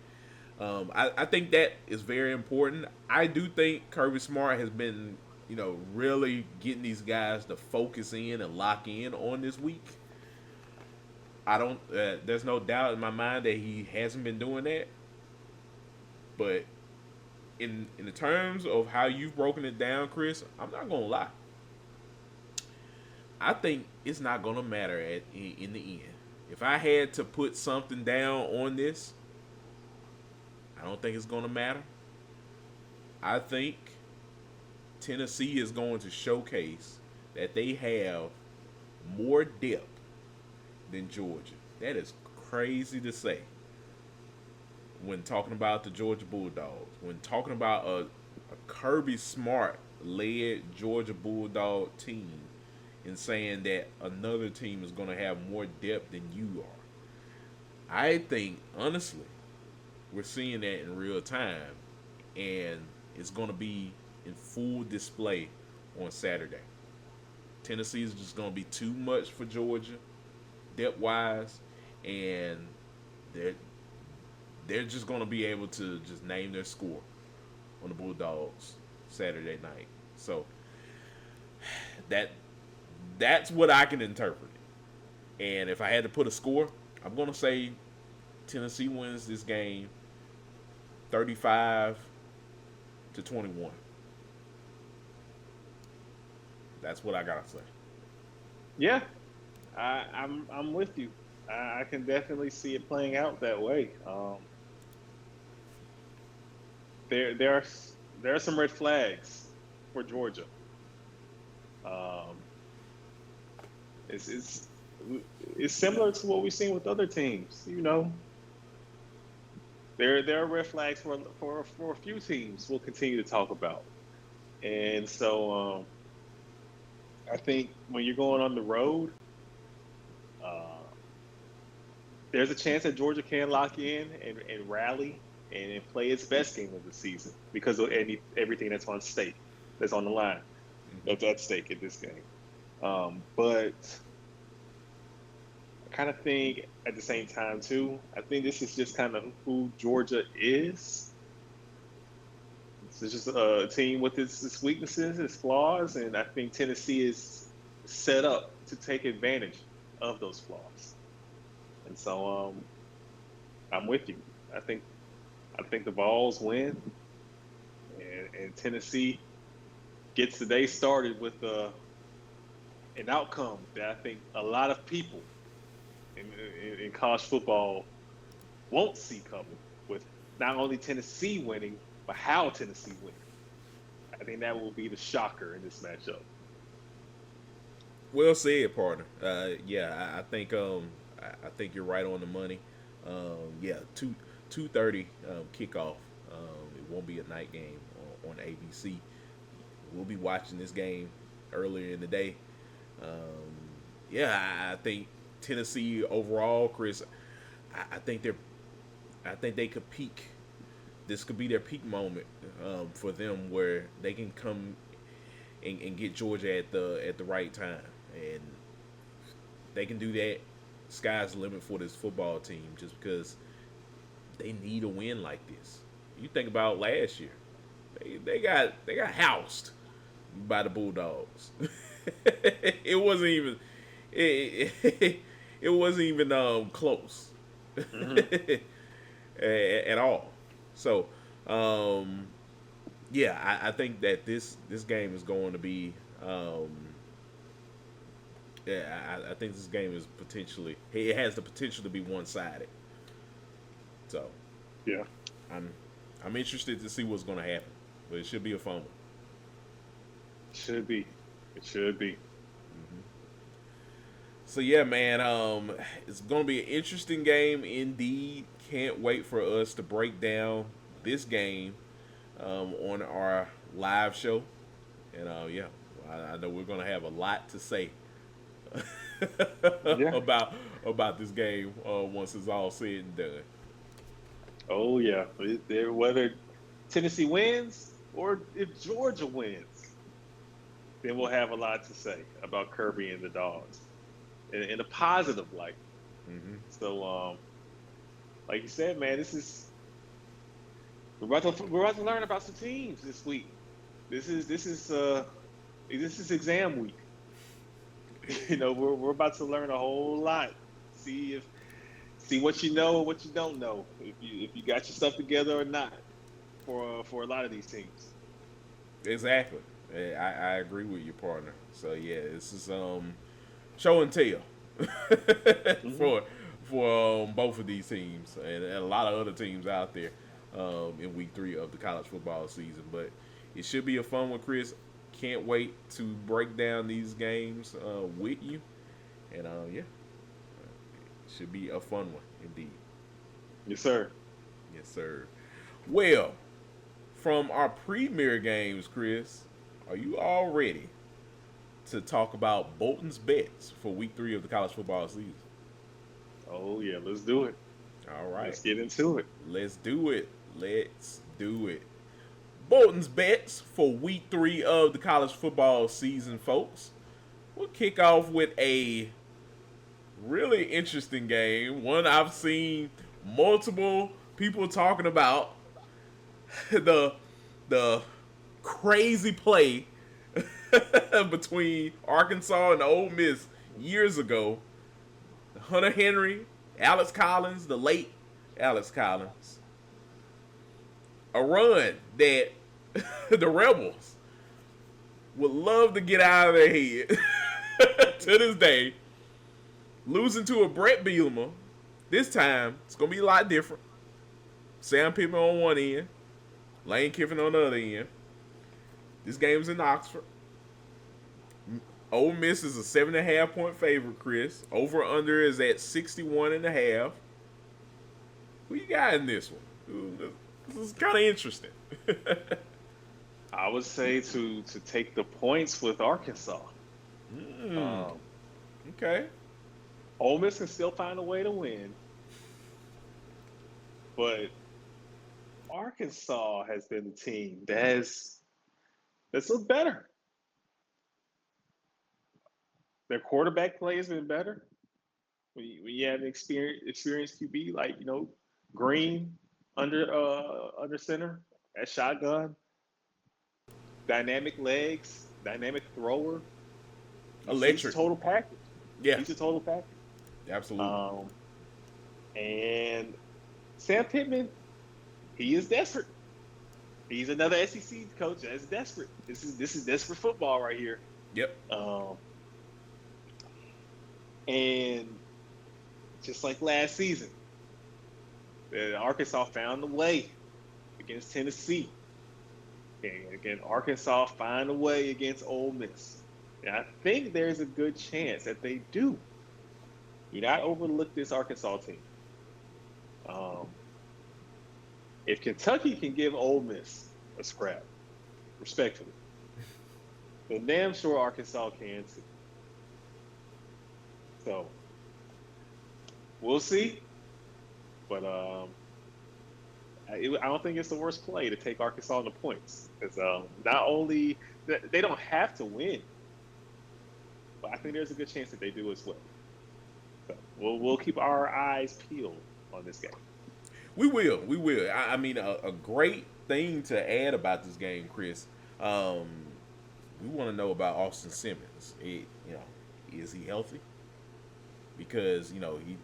I think that is very important. I do think Kirby Smart has been, really getting these guys to focus in and lock in on this week. I don't. There's no doubt in my mind that he hasn't been doing that. But in the terms of how you've broken it down, Chris, I'm not gonna lie. I think it's not gonna matter in the end. If I had to put something down on this, I don't think it's gonna matter. I think Tennessee is going to showcase that they have more depth than Georgia. That is crazy to say when talking about the Georgia Bulldogs. When talking about a Kirby Smart led Georgia Bulldog team and saying that another team is going to have more depth than you are. I think, honestly, we're seeing that in real time, and it's going to be in full display on Saturday. Tennessee is just going to be too much for Georgia, depth wise, and they're they're just going to be able to just name their score on the Bulldogs Saturday night. So that that's what I can interpret. And if I had to put a score, I'm going to say Tennessee wins this game 35-21. That's what I got to say. Yeah, I'm with you. I can definitely see it playing out that way. There are some red flags for Georgia. Um, it's similar to what we've seen with other teams. You know, there are red flags for a few teams we'll continue to talk about, and so I think when you're going on the road, uh, there's a chance that Georgia can lock in and rally and play its best game of the season because of everything that's on stake, that's on the line, that's at stake in this game. But I kind of think at the same time too, I think this is just kind of who Georgia is. It's just a team with its weaknesses, its flaws, and I think Tennessee is set up to take advantage of those flaws. And so I'm with you. I think the Vols win, and Tennessee gets the day started with an outcome that I think a lot of people in college football won't see coming. With not only Tennessee winning, but how Tennessee wins. I think that will be the shocker in this matchup. Well said, partner. Yeah, I think you're right on the money. Yeah, 2:30 kickoff. It won't be a night game on ABC. We'll be watching this game earlier in the day. Yeah, I think Tennessee overall, Chris. I think they could peak. This could be their peak moment for them, where they can come and get Georgia at the right time, and they can do that. Sky's the limit for this football team, just because they need a win like this. You think about last year, they got housed by the Bulldogs. It wasn't even it wasn't even close at all. So yeah, I think that this game is going to be yeah, I think this game is it has the potential to be one sided. So Yeah. I'm interested to see what's going to happen, but it should be a fun one. Should be. It should be. So yeah, man, it's going to be an interesting game indeed. Can't wait for us to break down this game on our live show, and yeah, I know we're going to have a lot to say Yeah. about this game once it's all said and done. Oh yeah. Whether Tennessee wins or if Georgia wins, then we'll have a lot to say about Kirby and the Dogs in a positive light. Mm-hmm. So, like you said, man, we're about to learn about some teams this week. This is exam week. You know, we're about to learn a whole lot. See what you know and what you don't know. If you got your stuff together or not for a lot of these teams. Exactly. I agree with your partner. So yeah, this is show and tell for both of these teams and a lot of other teams out there. in week 3 of the college football season. But it should be a fun one, Chris. Can't wait to break down these games with you. And yeah, it should be a fun one indeed. Yes, sir. Yes, sir. Well, from our premier games, Chris, are you all ready to talk about Bolton's bets for week 3 of the college football season? Oh yeah, let's do it. All right. Let's get into it. Let's do it. Let's do it. Bolton's bets for week 3 of the college football season, folks. We'll kick off with a really interesting game. One I've seen multiple people talking about. The crazy play between Arkansas and Ole Miss years ago. Hunter Henry, Alex Collins, the late Alex Collins. A run that the Rebels would love to get out of their head to this day. Losing to a Brett Bielema. This time, it's going to be a lot different. Sam Pittman on one end. Lane Kiffin on the other end. This game's in Oxford. Ole Miss is a 7.5 point favorite, Chris. Over under is at 61.5. Who you got in this one? This is kind of interesting. I would say to take the points with Arkansas. Okay. Ole Miss can still find a way to win, but Arkansas has been the team that's looked better. Their quarterback play has been better. When you have an experienced QB like Green under center at shotgun, dynamic legs, dynamic thrower, Electric. He's a total package. Yeah, he's a total package. Absolutely. And Sam Pittman, he is desperate. He's another SEC coach that's desperate. This is desperate football right here. Yep. And just like last season, Arkansas found a way against Tennessee. And again, Arkansas find a way against Ole Miss. And I think there's a good chance that they do. Do not overlook this Arkansas team. If Kentucky can give Ole Miss a scrap, respectfully, then damn sure Arkansas can too. So we'll see. But I don't think it's the worst play to take Arkansas in the points. Because not only they don't have to win, but I think there's a good chance that they do as well. So we'll keep our eyes peeled on this game. We will. I mean, a great thing to add about this game, Chris. We want to know about Austin Simmons. Is he healthy? Because he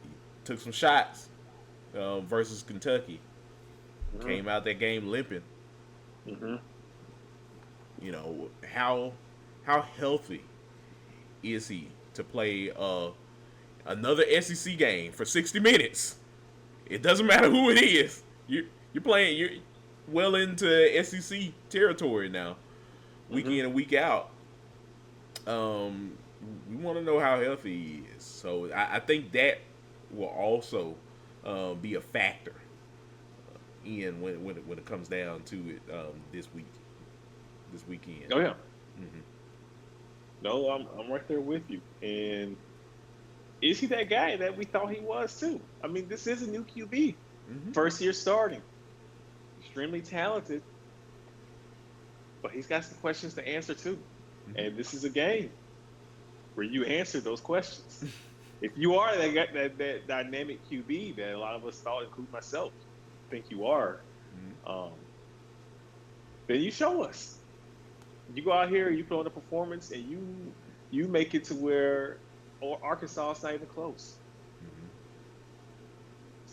took some shots versus Kentucky. Mm-hmm. Came out that game limping. Mm-hmm. How healthy is he to play another SEC game for 60 minutes? It doesn't matter who it is. You're playing. You're well into SEC territory now, week in and week out. We want to know how healthy he is. So I think that will also be a factor when it comes down to it this weekend. Oh yeah. Mm-hmm. No, I'm right there with you. And is he that guy that we thought he was too? I mean, this is a new QB, mm-hmm. First year starting, extremely talented, but he's got some questions to answer too. Mm-hmm. And this is a game where you answer those questions. If you are that dynamic QB that a lot of us thought, including myself, think you are, then you show us. You go out here, you put on a performance, and you make it to where Arkansas is not even close. Mm-hmm.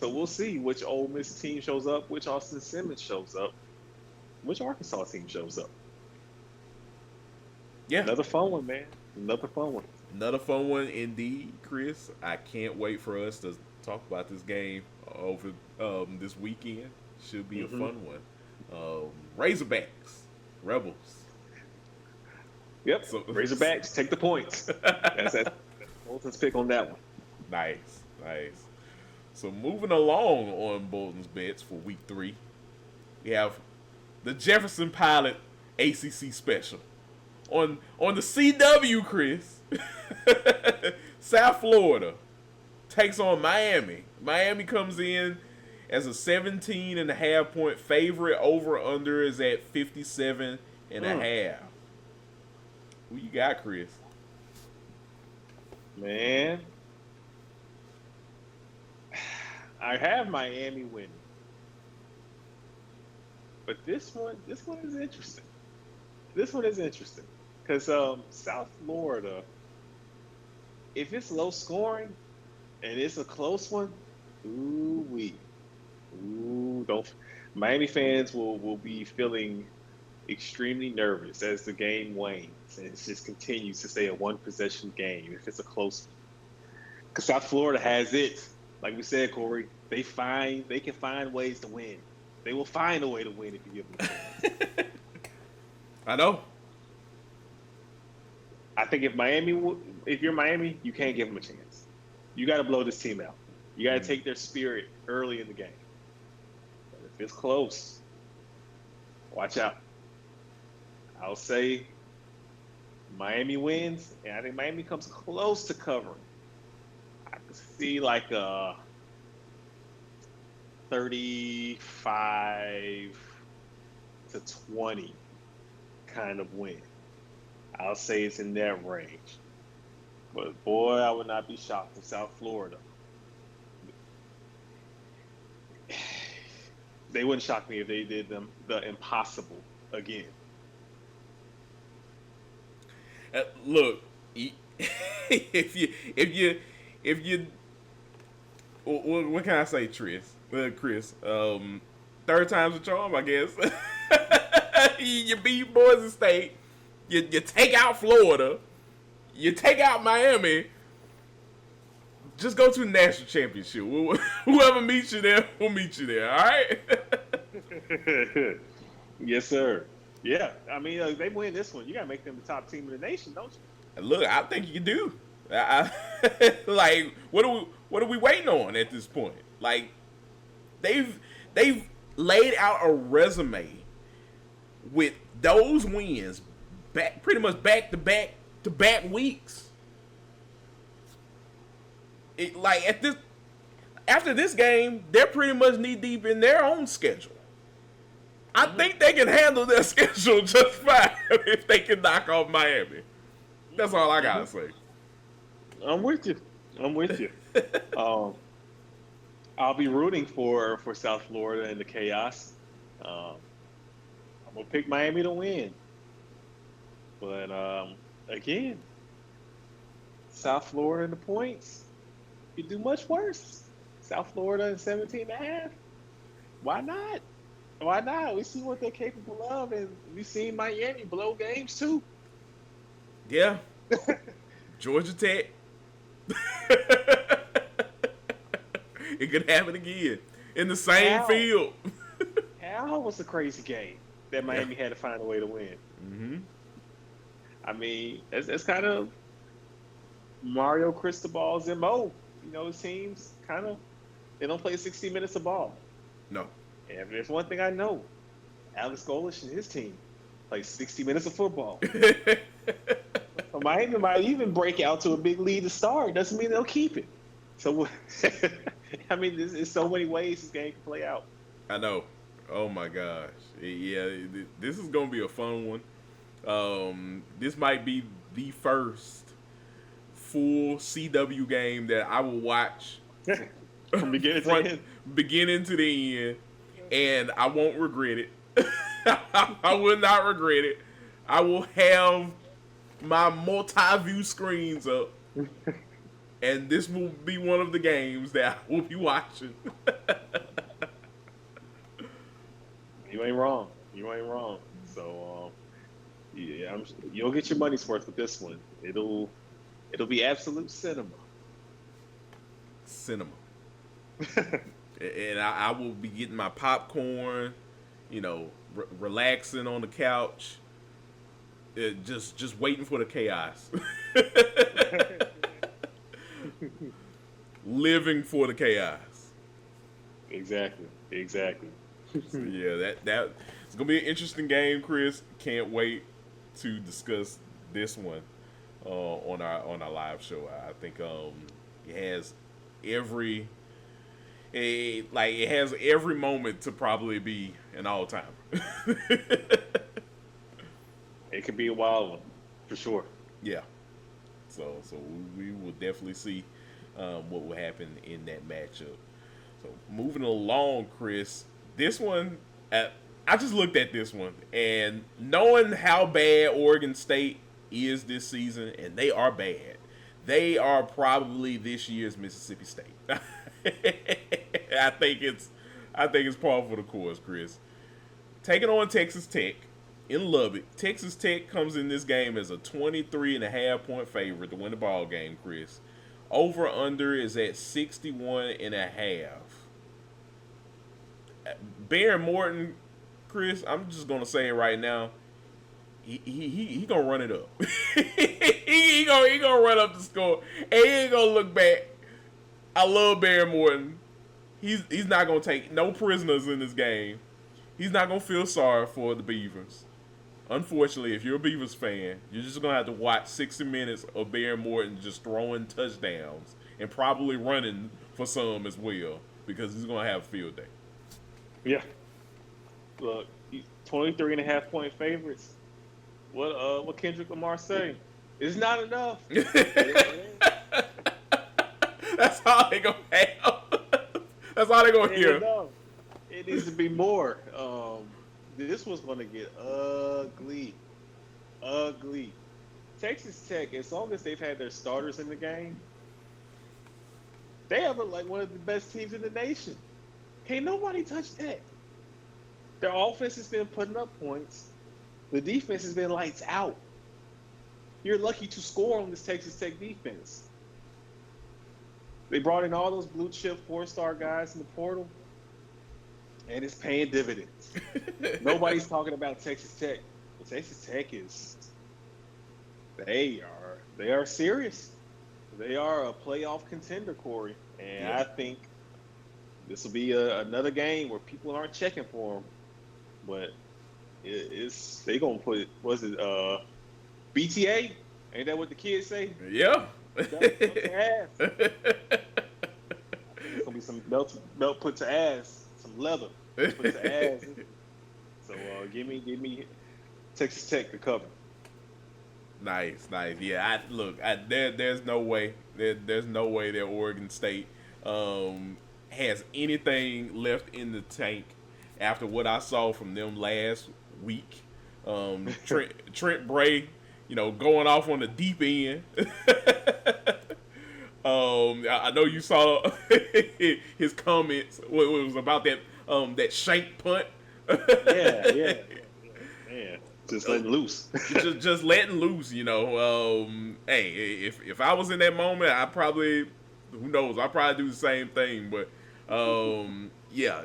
So we'll see which Ole Miss team shows up, which Austin Simmons shows up, which Arkansas team shows up. Yeah. Another fun one, man. Another fun one. Another fun one indeed, Chris. I can't wait for us to talk about this game over this weekend. Should be a Mm-hmm. fun one. Razorbacks, Rebels. Yep. So Razorbacks, take the points. That's Bolton's pick on that one. nice, nice. So moving along on Bolton's bets for week 3, we have the Jefferson Pilot ACC special on the CW. Chris, South Florida takes on Miami. Miami comes in as a 17.5 point favorite. Over under is at 57.5. Who you got, Chris? Man, I have Miami winning, but this one is interesting. This one is interesting because South Florida, if it's low scoring and it's a close one, ooh wee, ooh don't. Miami fans will be feeling extremely nervous as the game wanes and it just continues to stay a one possession game if it's a close one. Because South Florida has it. Like we said, Kory, they can find ways to win. They will find a way to win if you give them a chance. I know. I think if you're Miami, you can't give them a chance. You got to blow this team out. You got to take their spirit early in the game. But if it's close, watch out. I'll say Miami wins, and I think Miami comes close to covering. I could see like a 35-20 kind of win. I'll say it's in that range. But boy, I would not be shocked if South Florida. They wouldn't shock me if they did the impossible again. Look, if you, what can I say, Chris? Third time's a charm, I guess. You beat Boise State. You take out Florida. You take out Miami. Just go to the national championship. Whoever meets you there will meet you there. All right. Yes, sir. Yeah, I mean, if they win this one, you gotta make them the top team in the nation, don't you? Look, I think you can do. Like, what are we waiting on at this point? Like, they've laid out a resume with those wins pretty much back to back weeks. After this game, they're pretty much knee deep in their own schedule. I think they can handle their schedule just fine if they can knock off Miami. That's all I gotta say. I'm with you. I'll be rooting for South Florida in the chaos. I'm gonna pick Miami to win, but again, South Florida in the points. You do much worse. South Florida in 17.5. Why not? Why not? We see what they're capable of, and we seen Miami blow games too. Yeah. Georgia Tech. It could happen again in the same field. How was a crazy game that Miami had to find a way to win? Mm-hmm. I mean, it's kind of Mario Cristobal's MO. You know, his teams they don't play 60 minutes of ball. No. And if there's one thing I know, Alex Golish and his team play 60 minutes of football. So Miami might even break out to a big lead to start. Doesn't mean they'll keep it. So, I mean, there's so many ways this game can play out. I know. Oh my gosh. Yeah, this is gonna be a fun one. This might be the first full CW game that I will watch From beginning to end. beginning to the end, and I won't regret it. I will not regret it. I will have my multi-view screens up, and this will be one of the games that I will be watching. You ain't wrong. So, yeah, you'll get your money's worth with this one. It'll be absolute cinema. Cinema. and I will be getting my popcorn, relaxing on the couch, just waiting for the chaos, living for the chaos. Exactly. So yeah, that it's gonna be an interesting game, Chris. Can't wait to discuss this one on our live show. I think it has every it has every moment to probably be an all timer. It could be a wild one, for sure. Yeah. So we will definitely see what will happen in that matchup. So moving along, Chris, this one, I just looked at this one, and knowing how bad Oregon State is this season, and they are bad, they are probably this year's Mississippi State. I think it's par for the course, Chris. Taking on Texas Tech in Lubbock. Texas Tech comes in this game as a 23.5-point favorite to win the ball game, Chris. Over under is at 61.5. Bear Morton, Chris, I'm just gonna say it right now. He gonna run it up. he gonna run up the score, and he ain't gonna look back. I love Bear Morton. He's not gonna take no prisoners in this game. He's not gonna feel sorry for the Beavers. Unfortunately, if you're a Beavers fan, you're just gonna have to watch 60 minutes of Bear Morton just throwing touchdowns and probably running for some as well, because he's gonna have a field day. Yeah. Look, 23.5-point favorites. What Kendrick Lamar say? It's not enough. That's all they gonna have. That's all they gonna hear. Enough. It needs to be more. This was gonna get ugly. Texas Tech, as long as they've had their starters in the game, they have like one of the best teams in the nation. Can't nobody touch that. Their offense has been putting up points. The defense has been lights out. You're lucky to score on this Texas Tech defense. They brought in all those blue chip 4-star guys in the portal, and it's paying dividends. Nobody's talking about Texas Tech. But Texas Tech they are serious. They are a playoff contender, Kory, and yeah. I think this will be another game where people aren't checking for them, but they gonna put BTA? Ain't that what the kids say? Yeah. It's gonna be some belt put to ass, some leather put to ass. So give me Texas Tech to cover. Nice. Yeah, there's no way there's no way that Oregon State has anything left in the tank after what I saw from them last week. Trent Bray, going off on the deep end. I know you saw his comments. What it was about that shank punt. Yeah. Just letting loose. just letting loose. Hey, if I was in that moment, I probably, who knows? I probably do the same thing. But yeah,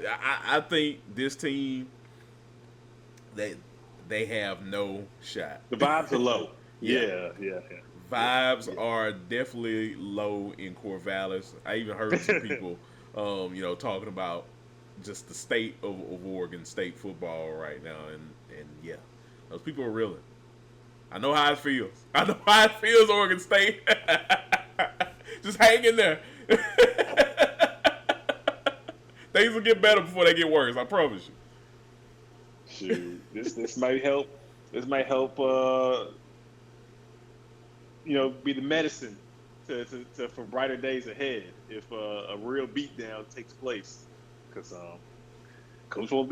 I think this team, they have no shot. The vibes are low. Yeah. Vibes are definitely low in Corvallis. I even heard some people, talking about just the state of Oregon State football right now, and yeah, those people are reeling. I know how it feels. Oregon State. Just hang in there. Things will get better before they get worse. I promise you. Shoot, this might help. This might help. Be the medicine for brighter days ahead if a real beatdown takes place. Because coach won't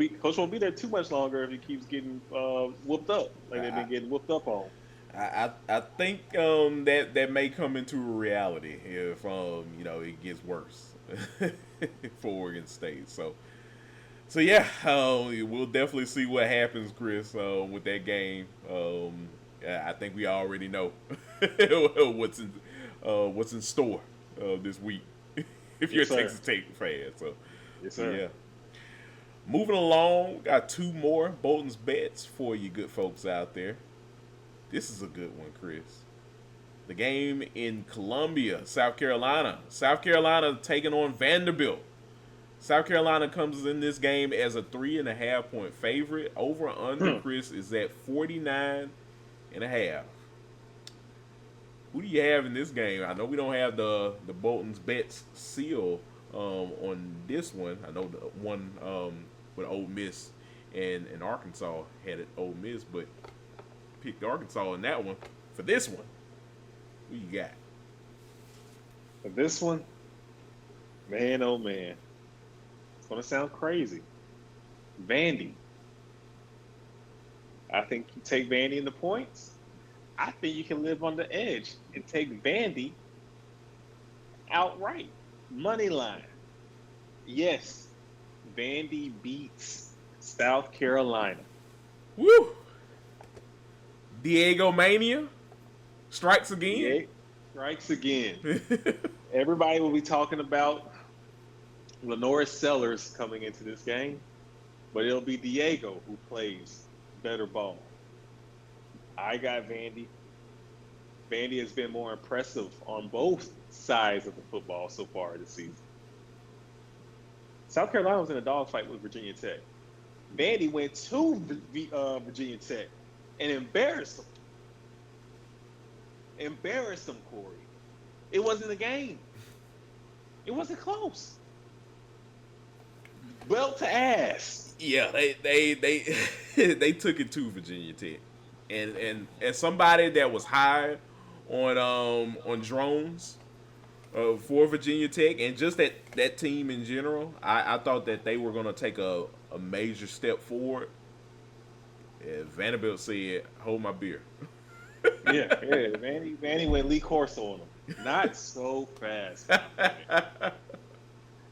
be there too much longer if he keeps getting whooped up like they've been getting whooped up on. I think that may come into reality if it gets worse for Oregon State. So yeah, we'll definitely see what happens, Chris, with that game. I think we already know what's in store this week if you're a Texas Tech fan. Yes, But sir. yeah. Moving along, got two more Bolton's bets for you good folks out there. This is a good one, Chris. The game in Columbia, South Carolina. South Carolina taking on Vanderbilt. South Carolina comes in this game as a 3.5 point favorite. Over under, Chris, is at 49.5. Who do you have in this game? I know we don't have the Bolton's bets seal on this one. I know the one with Ole Miss and Arkansas had it Ole Miss, but picked Arkansas in that one. For this one, who you got? For this one, man, oh man, it's gonna sound crazy. Vandy. I think you take Vandy in the points. I think you can live on the edge and take Vandy outright. Money line. Yes, Vandy beats South Carolina. Woo! Diego Mania strikes again. Yeah, strikes again. Everybody will be talking about Lenore Sellers coming into this game, but it'll be Diego who plays better ball. I got Vandy. Vandy has been more impressive on both sides of the football so far this season. South Carolina was in a dogfight with Virginia Tech. Vandy went to Virginia Tech and embarrassed them. Embarrassed them, Kory. It wasn't a game. It wasn't close. Belt to ass. Yeah, they they took it to Virginia Tech, and as somebody that was high on drones for Virginia Tech and just that team in general, I thought that they were gonna take a major step forward. Vanderbilt said, "Hold my beer." Yeah. Vandy went Lee Corso on them. Not so fast.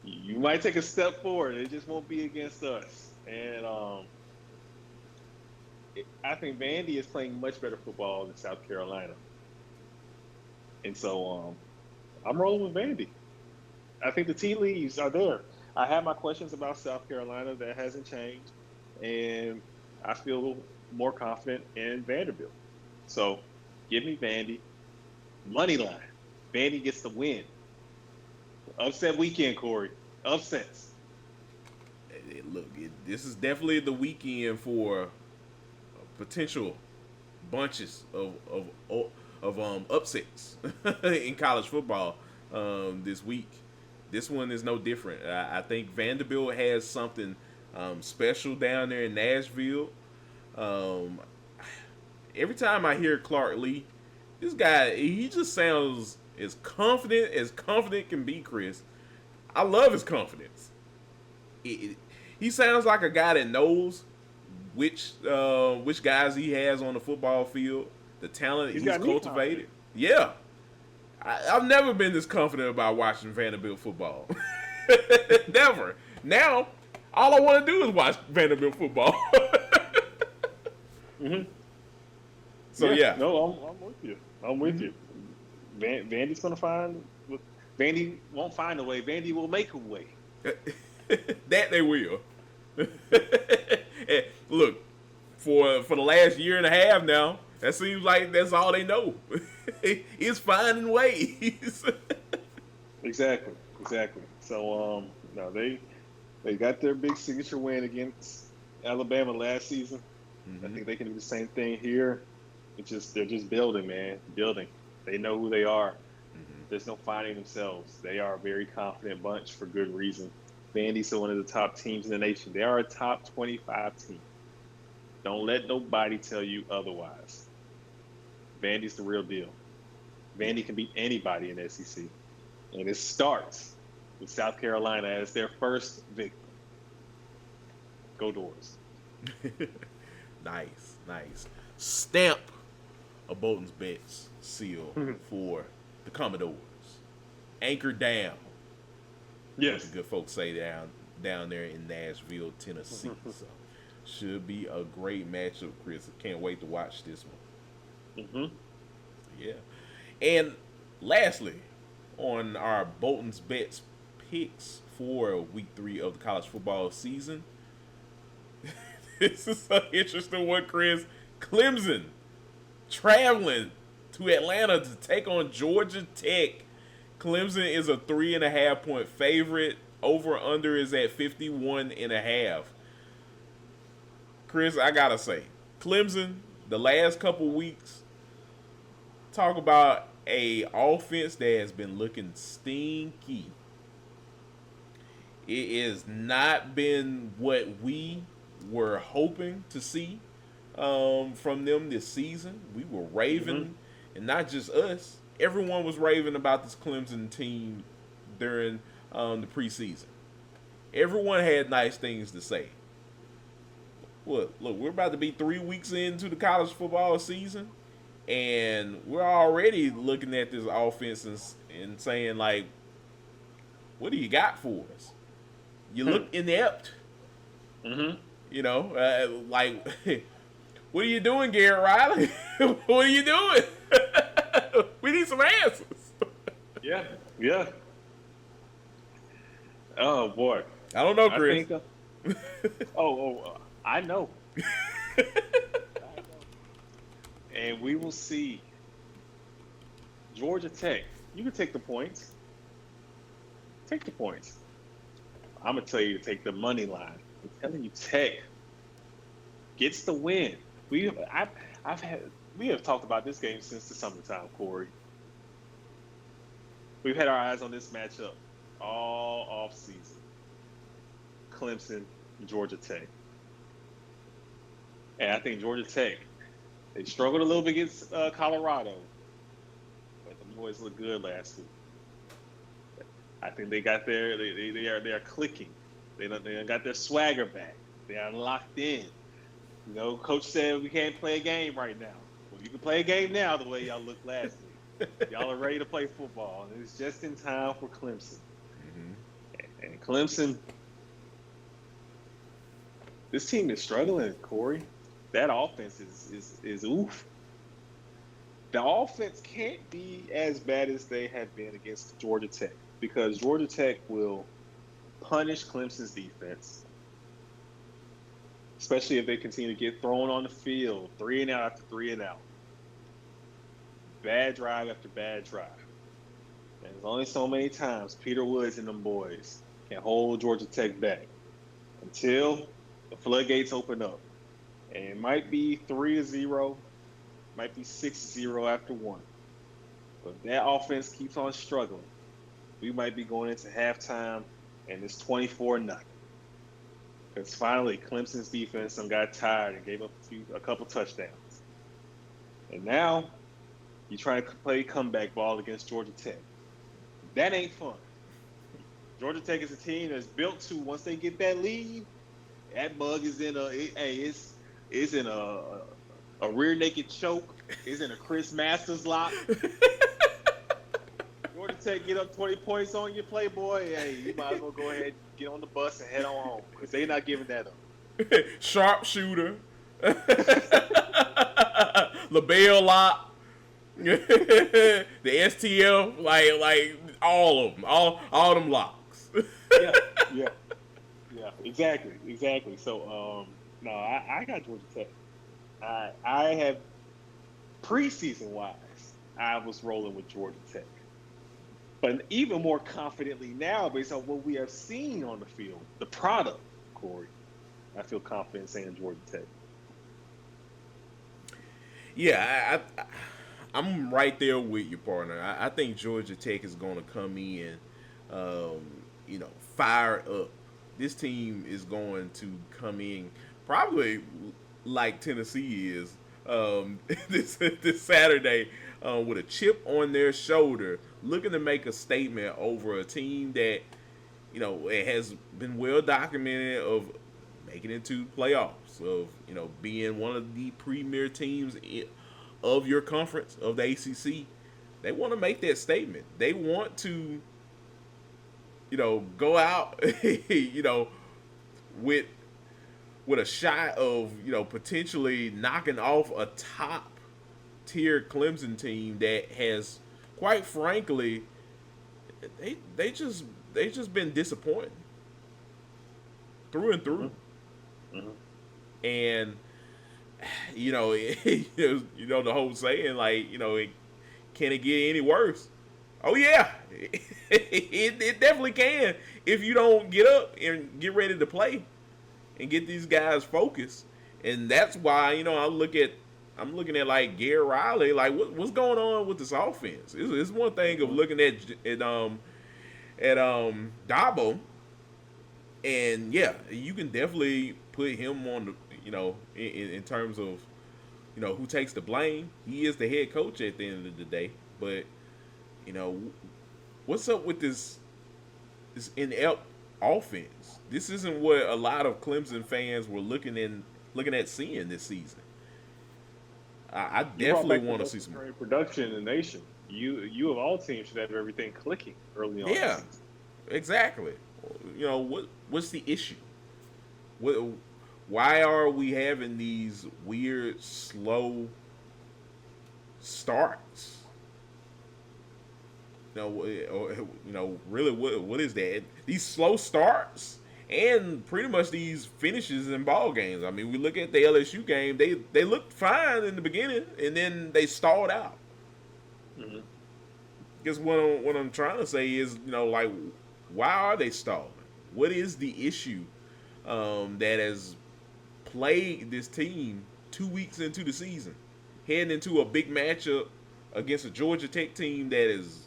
You might take a step forward. It just won't be against us. And I think Vandy is playing much better football than South Carolina. And so I'm rolling with Vandy. I think the tea leaves are there. I have my questions about South Carolina. That hasn't changed. And I feel more confident in Vanderbilt. So give me Vandy. Money line. Vandy gets the win. Upset weekend, Kory. Upsets. Look, this is definitely the weekend for potential bunches of upsets in college football this week. This one is no different. I think Vanderbilt has something special down there in Nashville. Every time I hear Clark Lee, this guy, he just sounds as confident can be, Chris. I love his confidence. He sounds like a guy that knows which guys he has on the football field, the talent he's cultivated. Yeah. I've never been this confident about watching Vanderbilt football. Never. Now, all I want to do is watch Vanderbilt football. Mm-hmm. So, yeah. No, I'm with you. I'm with you. Vandy's going to find... Vandy won't find a way. Vandy will make a way. That they will. Look, for the last year and a half now, that seems like that's all they know. It's finding ways. Exactly. So, no, they got their big signature win against Alabama last season. Mm-hmm. I think they can do the same thing here. They're just building, man. Building. They know who they are. Mm-hmm. There's no finding themselves. They are a very confident bunch for good reason. Vandy's one of the top teams in the nation. They are a top 25 team. Don't let nobody tell you otherwise. Vandy's the real deal. Vandy can beat anybody in the SEC. And it starts with South Carolina as their first victim. Go Doors. Nice. Stamp a Bolton's bets seal for the Commodores. Anchor down. Yes. What the good folks say down there in Nashville, Tennessee. So should be a great matchup, Chris. Can't wait to watch this one. Mm-hmm. Yeah. And lastly, on our Bolton's bets picks for week 3 of the college football season. This is an interesting one, Chris. Clemson traveling to Atlanta to take on Georgia Tech. Clemson is a 3.5-point favorite. Over under is at 51.5. Chris, I gotta say, Clemson, the last couple weeks, talk about a offense that has been looking stinky. It has not been what we were hoping to see from them this season. We were raving, and not just us. Everyone was raving about this Clemson team during the preseason. Everyone had nice things to say. Look, we're about to be 3 weeks into the college football season, and we're already looking at this offense and saying, like, what do you got for us? You look inept. You know, like, what are you doing, Garrett Riley? What are you doing? We need some answers. Yeah. Oh, boy. I don't know, Chris. I know. And we will see. Georgia Tech. You can take the points. Take the points. I'm going to tell you to take the money line. I'm telling you, Tech gets the win. We have talked about this game since the summertime, Kory. We've had our eyes on this matchup all off season. Clemson, Georgia Tech. And I think Georgia Tech, they struggled a little bit against Colorado, but the boys looked good last week. I think they got their they are clicking. They got their swagger back. They are locked in. You know, Coach said we can't play a game right now. Well, you can play a game now the way y'all looked last week. Y'all are ready to play football, and it's just in time for Clemson. And Clemson, this team is struggling, Kory. That offense is oof. The offense can't be as bad as they have been against Georgia Tech, because Georgia Tech will punish Clemson's defense, especially if they continue to get thrown on the field, 3-and-out after 3-and-out. Bad drive after bad drive. And there's only so many times Peter Woods and them boys can hold Georgia Tech back until the floodgates open up. And it might be 3-0, might be 6-0 after one. But if that offense keeps on struggling, we might be going into halftime and it's 24-0. Because finally, Clemson's defense got tired and gave up a couple touchdowns. And now, you try to play comeback ball against Georgia Tech. That ain't fun. Georgia Tech is a team that's built to, once they get that lead, that bug is in it's in a rear naked choke. It's in a Chris Masters lock. Georgia Tech get up 20 points on you, Playboy. Hey, you might as well go ahead, get on the bus and head on home, because they're not giving that up. Sharpshooter. LaBelle lock. The STL, like all of them, all them locks. yeah, exactly. So, no, I got Georgia Tech. I have preseason wise, I was rolling with Georgia Tech, but even more confidently now, based on what we have seen on the field, the product, Kory, I feel confident saying Georgia Tech. Yeah, I'm right there with you, partner. I think Georgia Tech is going to come in, fired up. This team is going to come in probably like Tennessee is this Saturday with a chip on their shoulder, looking to make a statement over a team that, it has been well documented of making it to playoffs, of being one of the premier teams of your conference, of the ACC. They want to make that statement. They want to, go out, with a shot of, potentially knocking off a top tier Clemson team that has, quite frankly, they just they've just been disappointing through and through. Mm-hmm. And the whole saying, like, can it get any worse? Oh yeah, it definitely can if you don't get up and get ready to play and get these guys focused. And that's why I'm looking at like Gary Riley, like what's going on with this offense? It's one thing of looking at Dabo, and yeah, you can definitely put him on the in terms of who takes the blame. He is the head coach at the end of the day, but what's up with this inept offense? This isn't what a lot of Clemson fans were looking at seeing this season. I definitely want to see some production in the nation. You of all teams should have everything clicking early on. Yeah, exactly. What's the issue? Why are we having these weird slow starts? Really, what is that? These slow starts and pretty much these finishes in ball games. I mean, we look at the LSU game; they looked fine in the beginning, and then they stalled out. Mm-hmm. Guess what I'm trying to say is, like, why are they stalling? What is the issue that has plagued this team 2 weeks into the season, heading into a big matchup against a Georgia Tech team that is,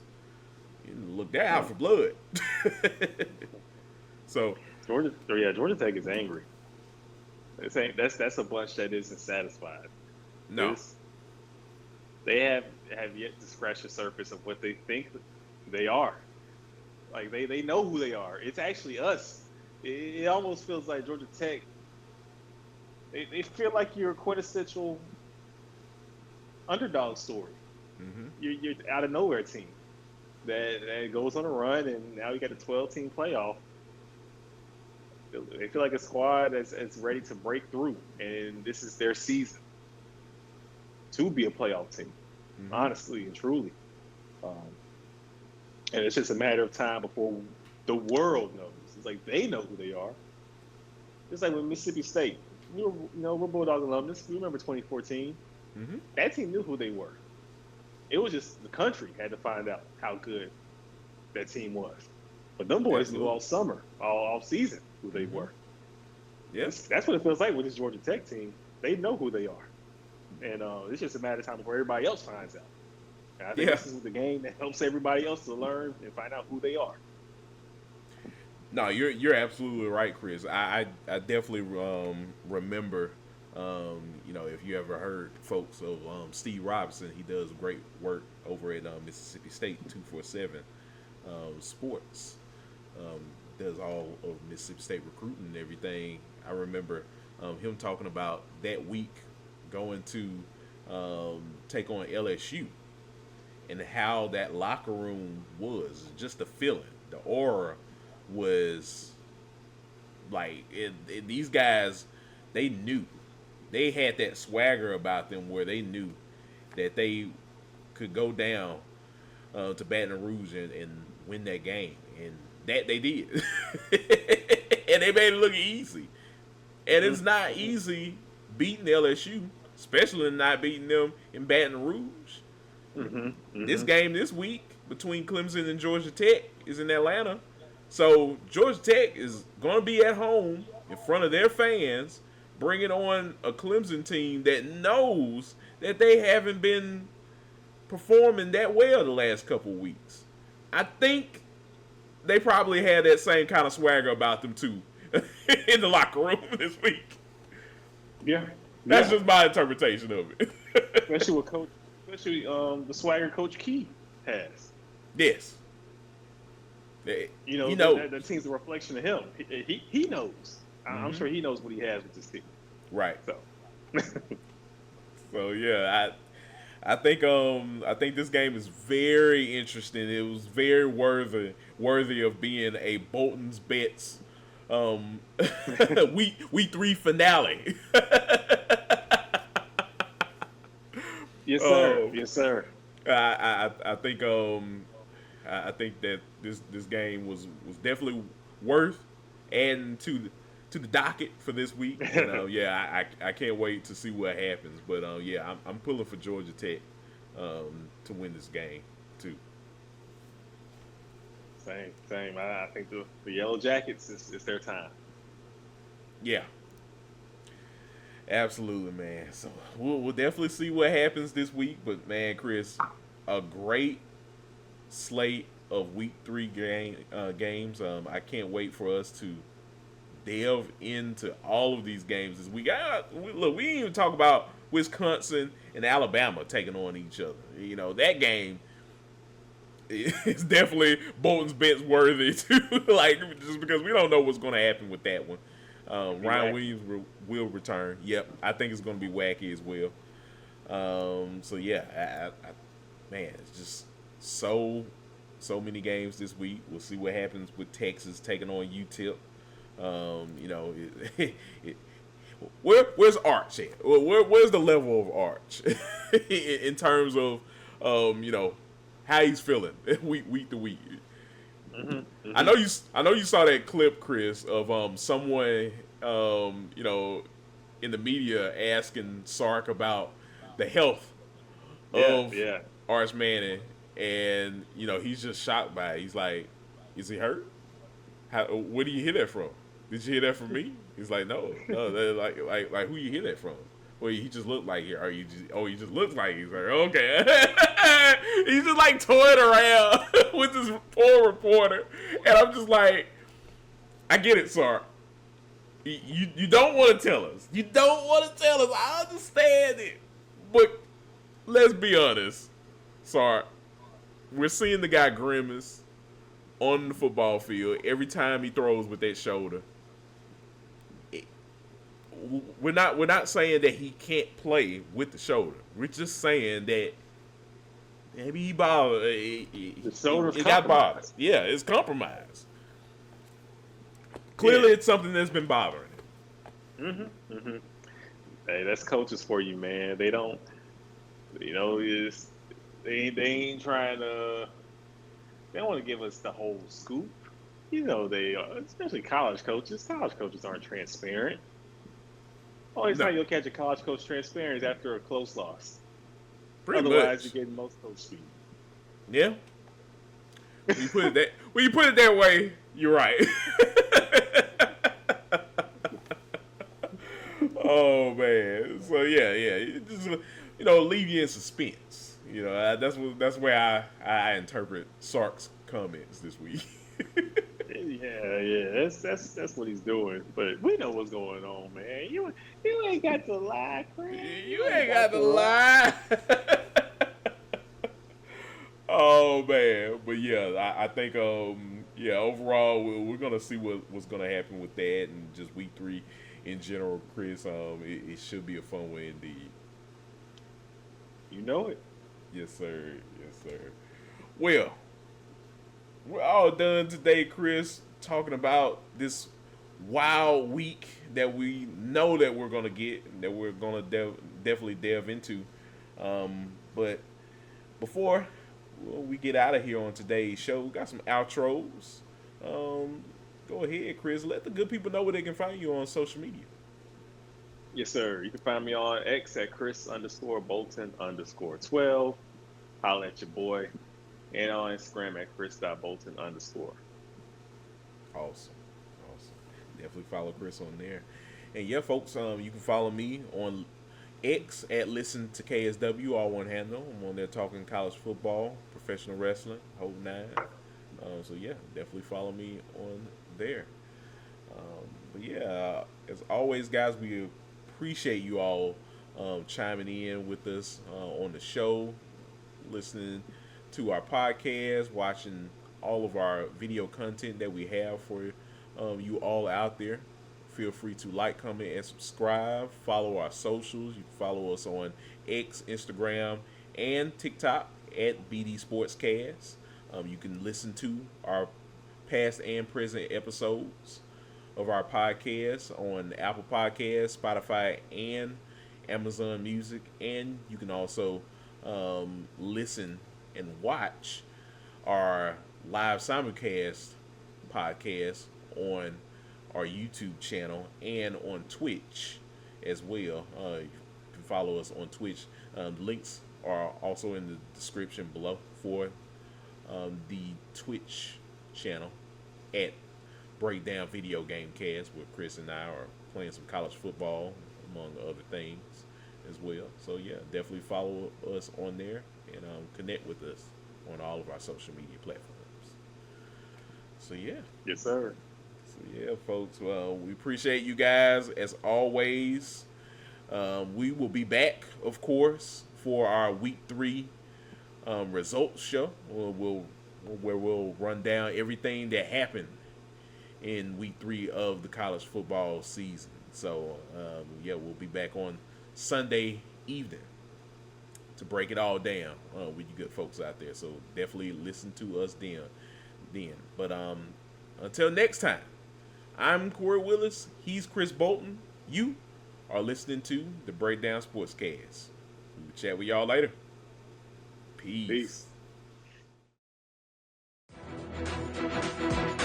look, they're out for blood. So Georgia Tech is angry. That's a bunch that isn't satisfied. No, they have yet to scratch the surface of what they think they are. Like they know who they are. It's actually us. It almost feels like Georgia Tech. They feel like you're a quintessential underdog story. Mm-hmm. You're out of nowhere team that goes on a run, and now you got a 12-team playoff. They feel like a squad that's ready to break through, and this is their season to be a playoff team, honestly and truly. And it's just a matter of time before the world knows. It's like they know who they are. It's like with Mississippi State. We're Bulldog alumnus. We remember 2014. Mm-hmm. That team knew who they were. It was just the country had to find out how good that team was. But them boys knew all summer, all season, who they were. Yes, that's what it feels like with this Georgia Tech team. They know who they are, and it's just a matter of time before everybody else finds out. And I think this is the game that helps everybody else to learn and find out who they are. No, you're absolutely right, Chris. I definitely remember. If you ever heard folks of Steve Robinson, he does great work over at Mississippi State 247 Sports. Does all of Mississippi State recruiting and everything. I remember him talking about that week going to take on LSU and how that locker room was, just the feeling, the aura was like these guys, they knew. They had that swagger about them where they knew that they could go down to Baton Rouge and win that game. And that they did. And they made it look easy. And it's not easy beating LSU, especially not beating them in Baton Rouge. This game this week between Clemson and Georgia Tech is in Atlanta. So Georgia Tech is going to be at home in front of their fans, bringing on a Clemson team that knows that they haven't been performing that well the last couple of weeks. I think they probably had that same kind of swagger about them too in the locker room this week. Yeah, that's just my interpretation of it. especially the swagger Coach Key has. Yes. That team's a reflection of him. He knows. I'm sure he knows what he has with this team. Right. So. So yeah, I think this game is very interesting. It was very worthy of being a Bolton's Bets week 3 finale. Yes, sir. Yes, sir. I think I think that this game was definitely worth adding to the docket for this week. And I can't wait to see what happens. But I'm pulling for Georgia Tech to win this game too. Same. I think the Yellow Jackets is their time. Yeah, absolutely, man. So we'll definitely see what happens this week. But man, Chris, a great slate of week 3 games. I can't wait for us to delve into all of these games this week. Look, we didn't even talk about Wisconsin and Alabama taking on each other. You know, that game is definitely Bolton's bets worthy too. Like, just because we don't know what's going to happen with that one. Ryan Williams will return. Yep, I think it's going to be wacky as well. Man, it's just so many games this week. We'll see what happens with Texas taking on UTEP. Where's Arch at? Where's the level of Arch in terms of how he's feeling week to week? Mm-hmm. I know you saw that clip, Chris, of someone in the media asking Sark about the health of Arch Manning, and he's just shocked by it. He's like, "Is he hurt? Where do you hear that from? Did you hear that from me?" He's like, "No, like who you hear that from?" Well, he just looked like, he just looks like he's hurt. Okay. He's just like toying around with this poor reporter, and I'm just like, I get it, Sark. You don't want to tell us. You don't want to tell us. I understand it, but let's be honest, Sark. We're seeing the guy grimace on the football field every time he throws with that shoulder. We're not saying that he can't play with the shoulder. We're just saying that maybe he bothered. The shoulder's got bothered. Yeah, it's compromised. Clearly, it's something that's been bothering him. Mm-hmm. Hey, that's coaches for you, man. They don't, they ain't trying to. They don't want to give us the whole scoop. They are, especially college coaches. College coaches aren't transparent. Only time you'll catch a college coach transparent is after a close loss. Otherwise, you're getting most coach speed. Yeah. When you put it that way, you're right. Oh man. So yeah. Just leave you in suspense. That's where I interpret Sark's comments this week. Yeah. That's what he's doing. But we know what's going on, man. You ain't got to lie, Chris. You ain't got to lie. Oh man, but I think overall we're gonna see what's gonna happen with that, and just week 3 in general, Chris. It should be a fun one indeed. You know it. Yes, sir. Well, we're all done today, Chris, talking about this wild week that we know that we're gonna get, that we're gonna definitely delve into. But before we get out of here on today's show, we got some outros. Go ahead, Chris. Let the good people know where they can find you on social media. Yes, sir. You can find me on X at Chris_Bolton_12. Holla at your boy. And on Instagram at Chris.Bolton_. Awesome. Definitely follow Chris on there. And yeah, folks, you can follow me on X at Listen to KSW, all one handle. I'm on there talking college football, professional wrestling, whole nine. So yeah, definitely follow me on there. But yeah, as always, guys, we appreciate you all chiming in with us on the show, listening to our podcast, watching all of our video content that we have for you all out there. Feel free to like, comment, and subscribe. Follow our socials. You can follow us on X, Instagram, and TikTok at BD Sportscast. You can listen to our past and present episodes of our podcast on Apple Podcasts, Spotify, and Amazon Music. And you can also listen and watch our live simulcast podcast on our YouTube channel and on Twitch as well. You can follow us on Twitch. Links are also in the description below for the Twitch channel at Breakdown Video Game Cast, where Chris and I are playing some college football, among other things, as well. So yeah, definitely follow us on there and connect with us on all of our social media platforms. So yeah. Yes, sir. So yeah, folks. Well, we appreciate you guys as always. We will be back, of course, for our Week 3 results show. Where we'll run down everything that happened in Week 3 of the college football season. So yeah, we'll be back on Sunday evening to break it all down with you good folks out there. So definitely listen to us then. But until next time, I'm Kory Willis. He's Chris Bolton. You are listening to the Breakdown Sportscast. We'll chat with y'all later. Peace. Peace.